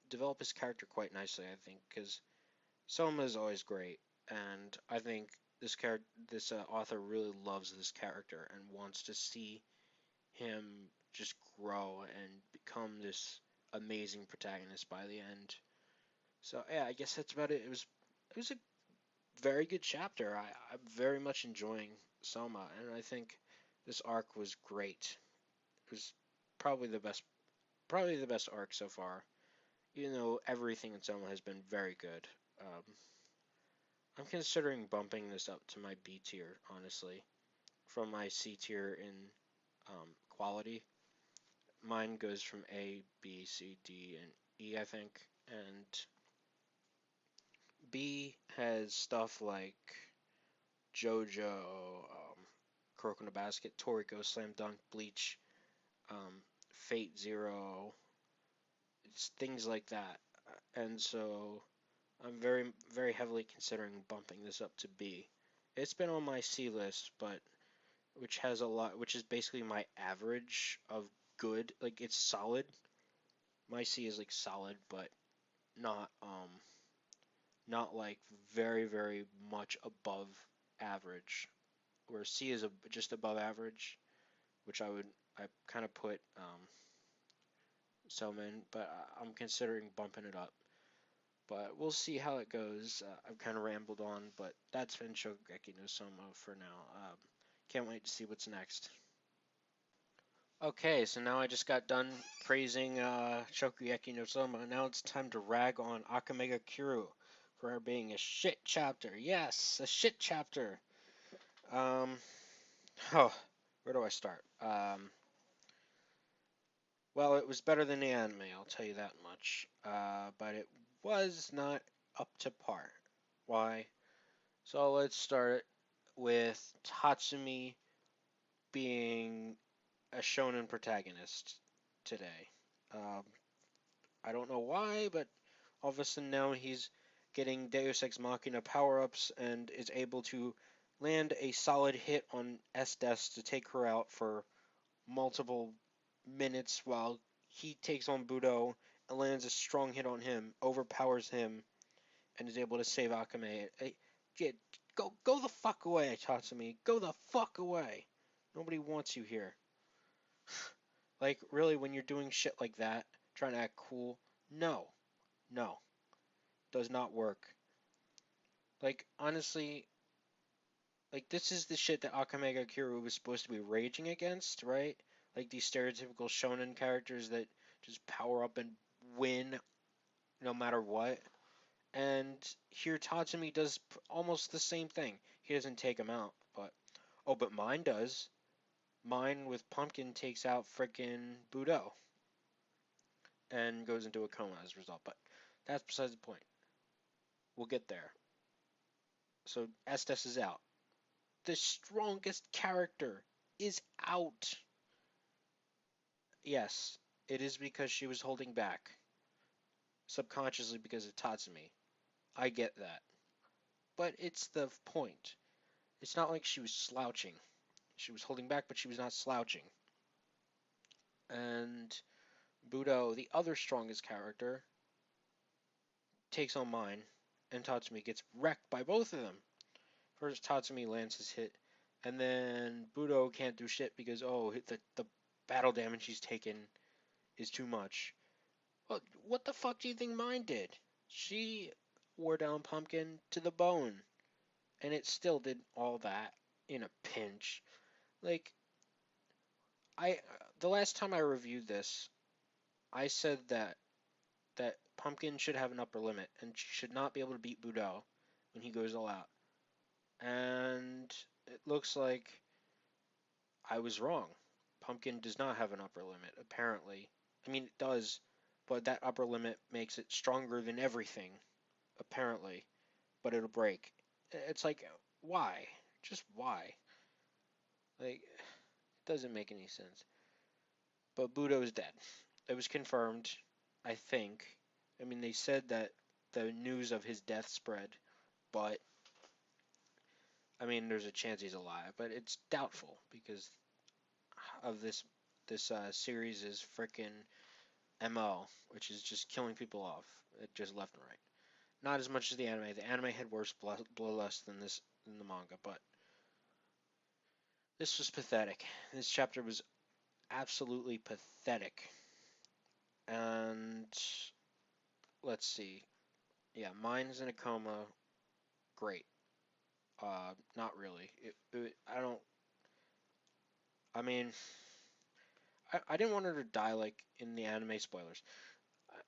develop his character quite nicely, I think, because Soma is always great. And I think this author really loves this character and wants to see him just grow and become this amazing protagonist by the end. So yeah, I guess that's about it. It was a very good chapter. I'm very much enjoying Soma, and I think this arc was great. It was probably the best arc so far. Even though everything in Soma has been very good. Um, I'm considering bumping this up to my B tier, honestly, from my C tier in quality. Mine goes from A, B, C, D, and E, I think, and B has stuff like JoJo, Kuroko no Basket, Toriko, Slam Dunk, Bleach, Fate Zero, it's things like that. And so I'm very, very heavily considering bumping this up to B. It's been on my C list, but which is basically my average of good. Like it's solid. My C is like solid, but not not like very, very much above average. Where C is just above average, which I kind of put Selman, but I'm considering bumping it up. But we'll see how it goes. I've kind of rambled on, but that's been Shokugeki no Soma for now. Can't wait to see what's next. Okay, so now I just got done praising Shokugeki no Soma. Now it's time to rag on Akame Kiru for her being a shit chapter. Yes, a shit chapter. Um, oh, where do I start? Well, it was better than the anime, I'll tell you that much. But it was not up to par. Why? So let's start with Tatsumi being a shonen protagonist today. Um, I don't know why, but all of a sudden now he's getting Deus Ex Machina power-ups and is able to land a solid hit on Estes to take her out for multiple minutes while he takes on Budo and lands a strong hit on him, overpowers him, and is able to save Akame. Go the fuck away, Tatsumi. Go the fuck away. Nobody wants you here. Like, really, when you're doing shit like that, trying to act cool, no. No. Does not work. Like, honestly, like, this is the shit that Akame Kiru was supposed to be raging against, right? Like, these stereotypical shonen characters that just power up and win no matter what. And here Tatsumi does almost the same thing. He doesn't take him out, but mine does. Mine with Pumpkin takes out frickin' Budo and goes into a coma as a result. But that's besides the point. We'll get there. So Estes is out. The strongest character is out. Yes, it is because she was holding back. Subconsciously because of Tatsumi. I get that. But it's the point. It's not like she was slouching. She was holding back, but she was not slouching. And Budo, the other strongest character, takes on mine, and Tatsumi gets wrecked by both of them. First, Tatsumi lands his hit, and then Budo can't do shit because, the battle damage he's taken is too much. Well, what the fuck do you think mine did? She wore down Pumpkin to the bone, and it still did all that in a pinch. Like, the last time I reviewed this, I said that Pumpkin should have an upper limit, and she should not be able to beat Budo when he goes all out. And it looks like I was wrong. Pumpkin does not have an upper limit, apparently. I mean, it does, but that upper limit makes it stronger than everything, apparently. But it'll break. It's like, why? Just why? Like, it doesn't make any sense. But Budo is dead. It was confirmed, I think. I mean, they said that the news of his death spread, but I mean, there's a chance he's alive, but it's doubtful because of this series is frickin' MO, which is just killing people off, just left and right. Not as much as the anime. The anime had worse bloodlust than the manga, but this was pathetic. This chapter was absolutely pathetic. And let's see. Yeah, mine's in a coma. Great. Not really. I don't. I mean, I didn't want her to die like in the anime spoilers.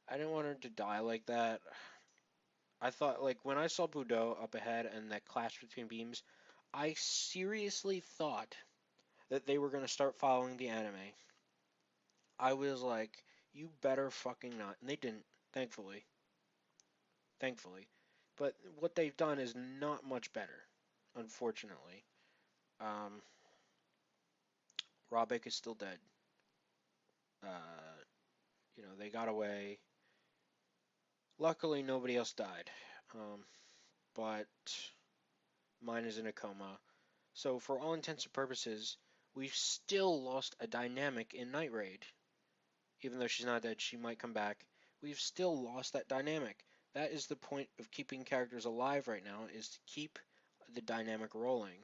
I didn't want her to die like that. I thought, like, when I saw Budo up ahead and that clash between beams, I seriously thought that they were going to start following the anime. I was like, you better fucking not. And they didn't, thankfully. Thankfully. But what they've done is not much better, unfortunately. Robic is still dead. They got away. Luckily, nobody else died. But mine is in a coma. So, for all intents and purposes, we've still lost a dynamic in Night Raid. Even though she's not dead, she might come back. We've still lost that dynamic. That is the point of keeping characters alive right now, is to keep the dynamic rolling.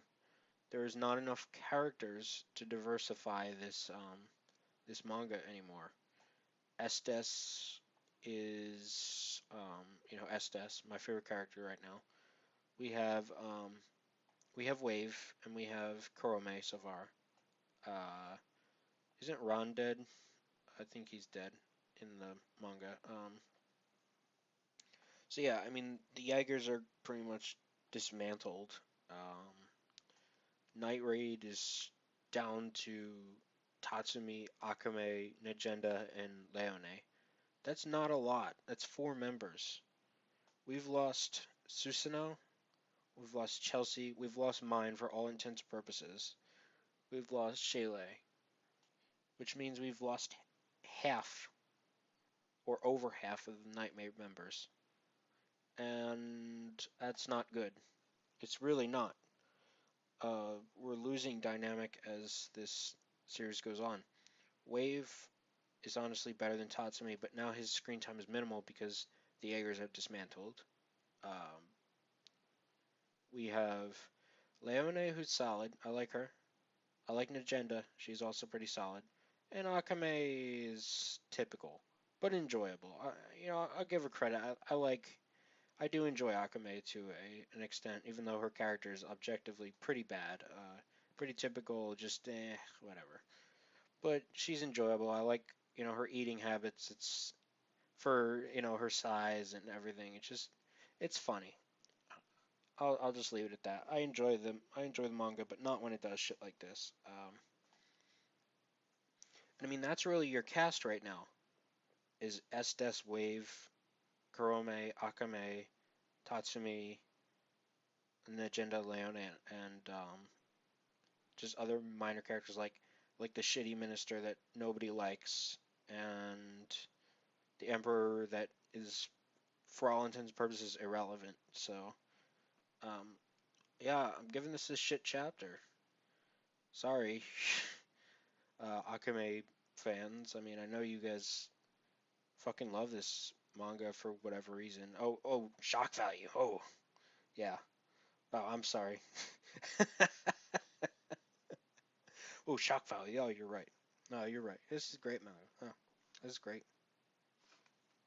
There is not enough characters to diversify this manga anymore. Estes is, Estes, my favorite character right now. We have Wave, and we have Kurome so far. Isn't Ron dead? I think he's dead in the manga. So yeah, I mean, the Jaegers are pretty much dismantled. Night Raid is down to Tatsumi, Akame, Negenda, and Leone. That's not a lot. That's 4 members. We've lost Susanoo, we've lost Chelsea, we've lost mine for all intents and purposes. We've lost Shaylee, which means we've lost half or over half of the Nightmare members. And that's not good. It's really not. We're losing dynamic as this series goes on. Wave is honestly better than Tatsumi, but now his screen time is minimal because the Jaegers have dismantled. Um, we have Leone, who's solid. I like her. I like Najenda. She's also pretty solid. And Akame is typical, but enjoyable. I'll give her credit. I do enjoy Akame to an extent, even though her character is objectively pretty bad. Pretty typical, just whatever. But she's enjoyable. I like, her eating habits. It's for, her size and everything. It's funny. I'll just leave it at that. I enjoy them. I enjoy the manga, but not when it does shit like this. And I mean, that's really your cast right now. Is Estes, Wave, Kurome, Akame, Tatsumi, Negenda, Leone, and just other minor characters like the shitty minister that nobody likes, and the emperor that is, for all intents and purposes, irrelevant. So, um, yeah, I'm giving this a shit chapter. Sorry, Akame fans. I mean, I know you guys fucking love this manga for whatever reason. Oh, shock value. Oh, yeah. Oh, I'm sorry. Oh, shock value. Oh, you're right. No, you're right. This is great manga. Oh, this is great.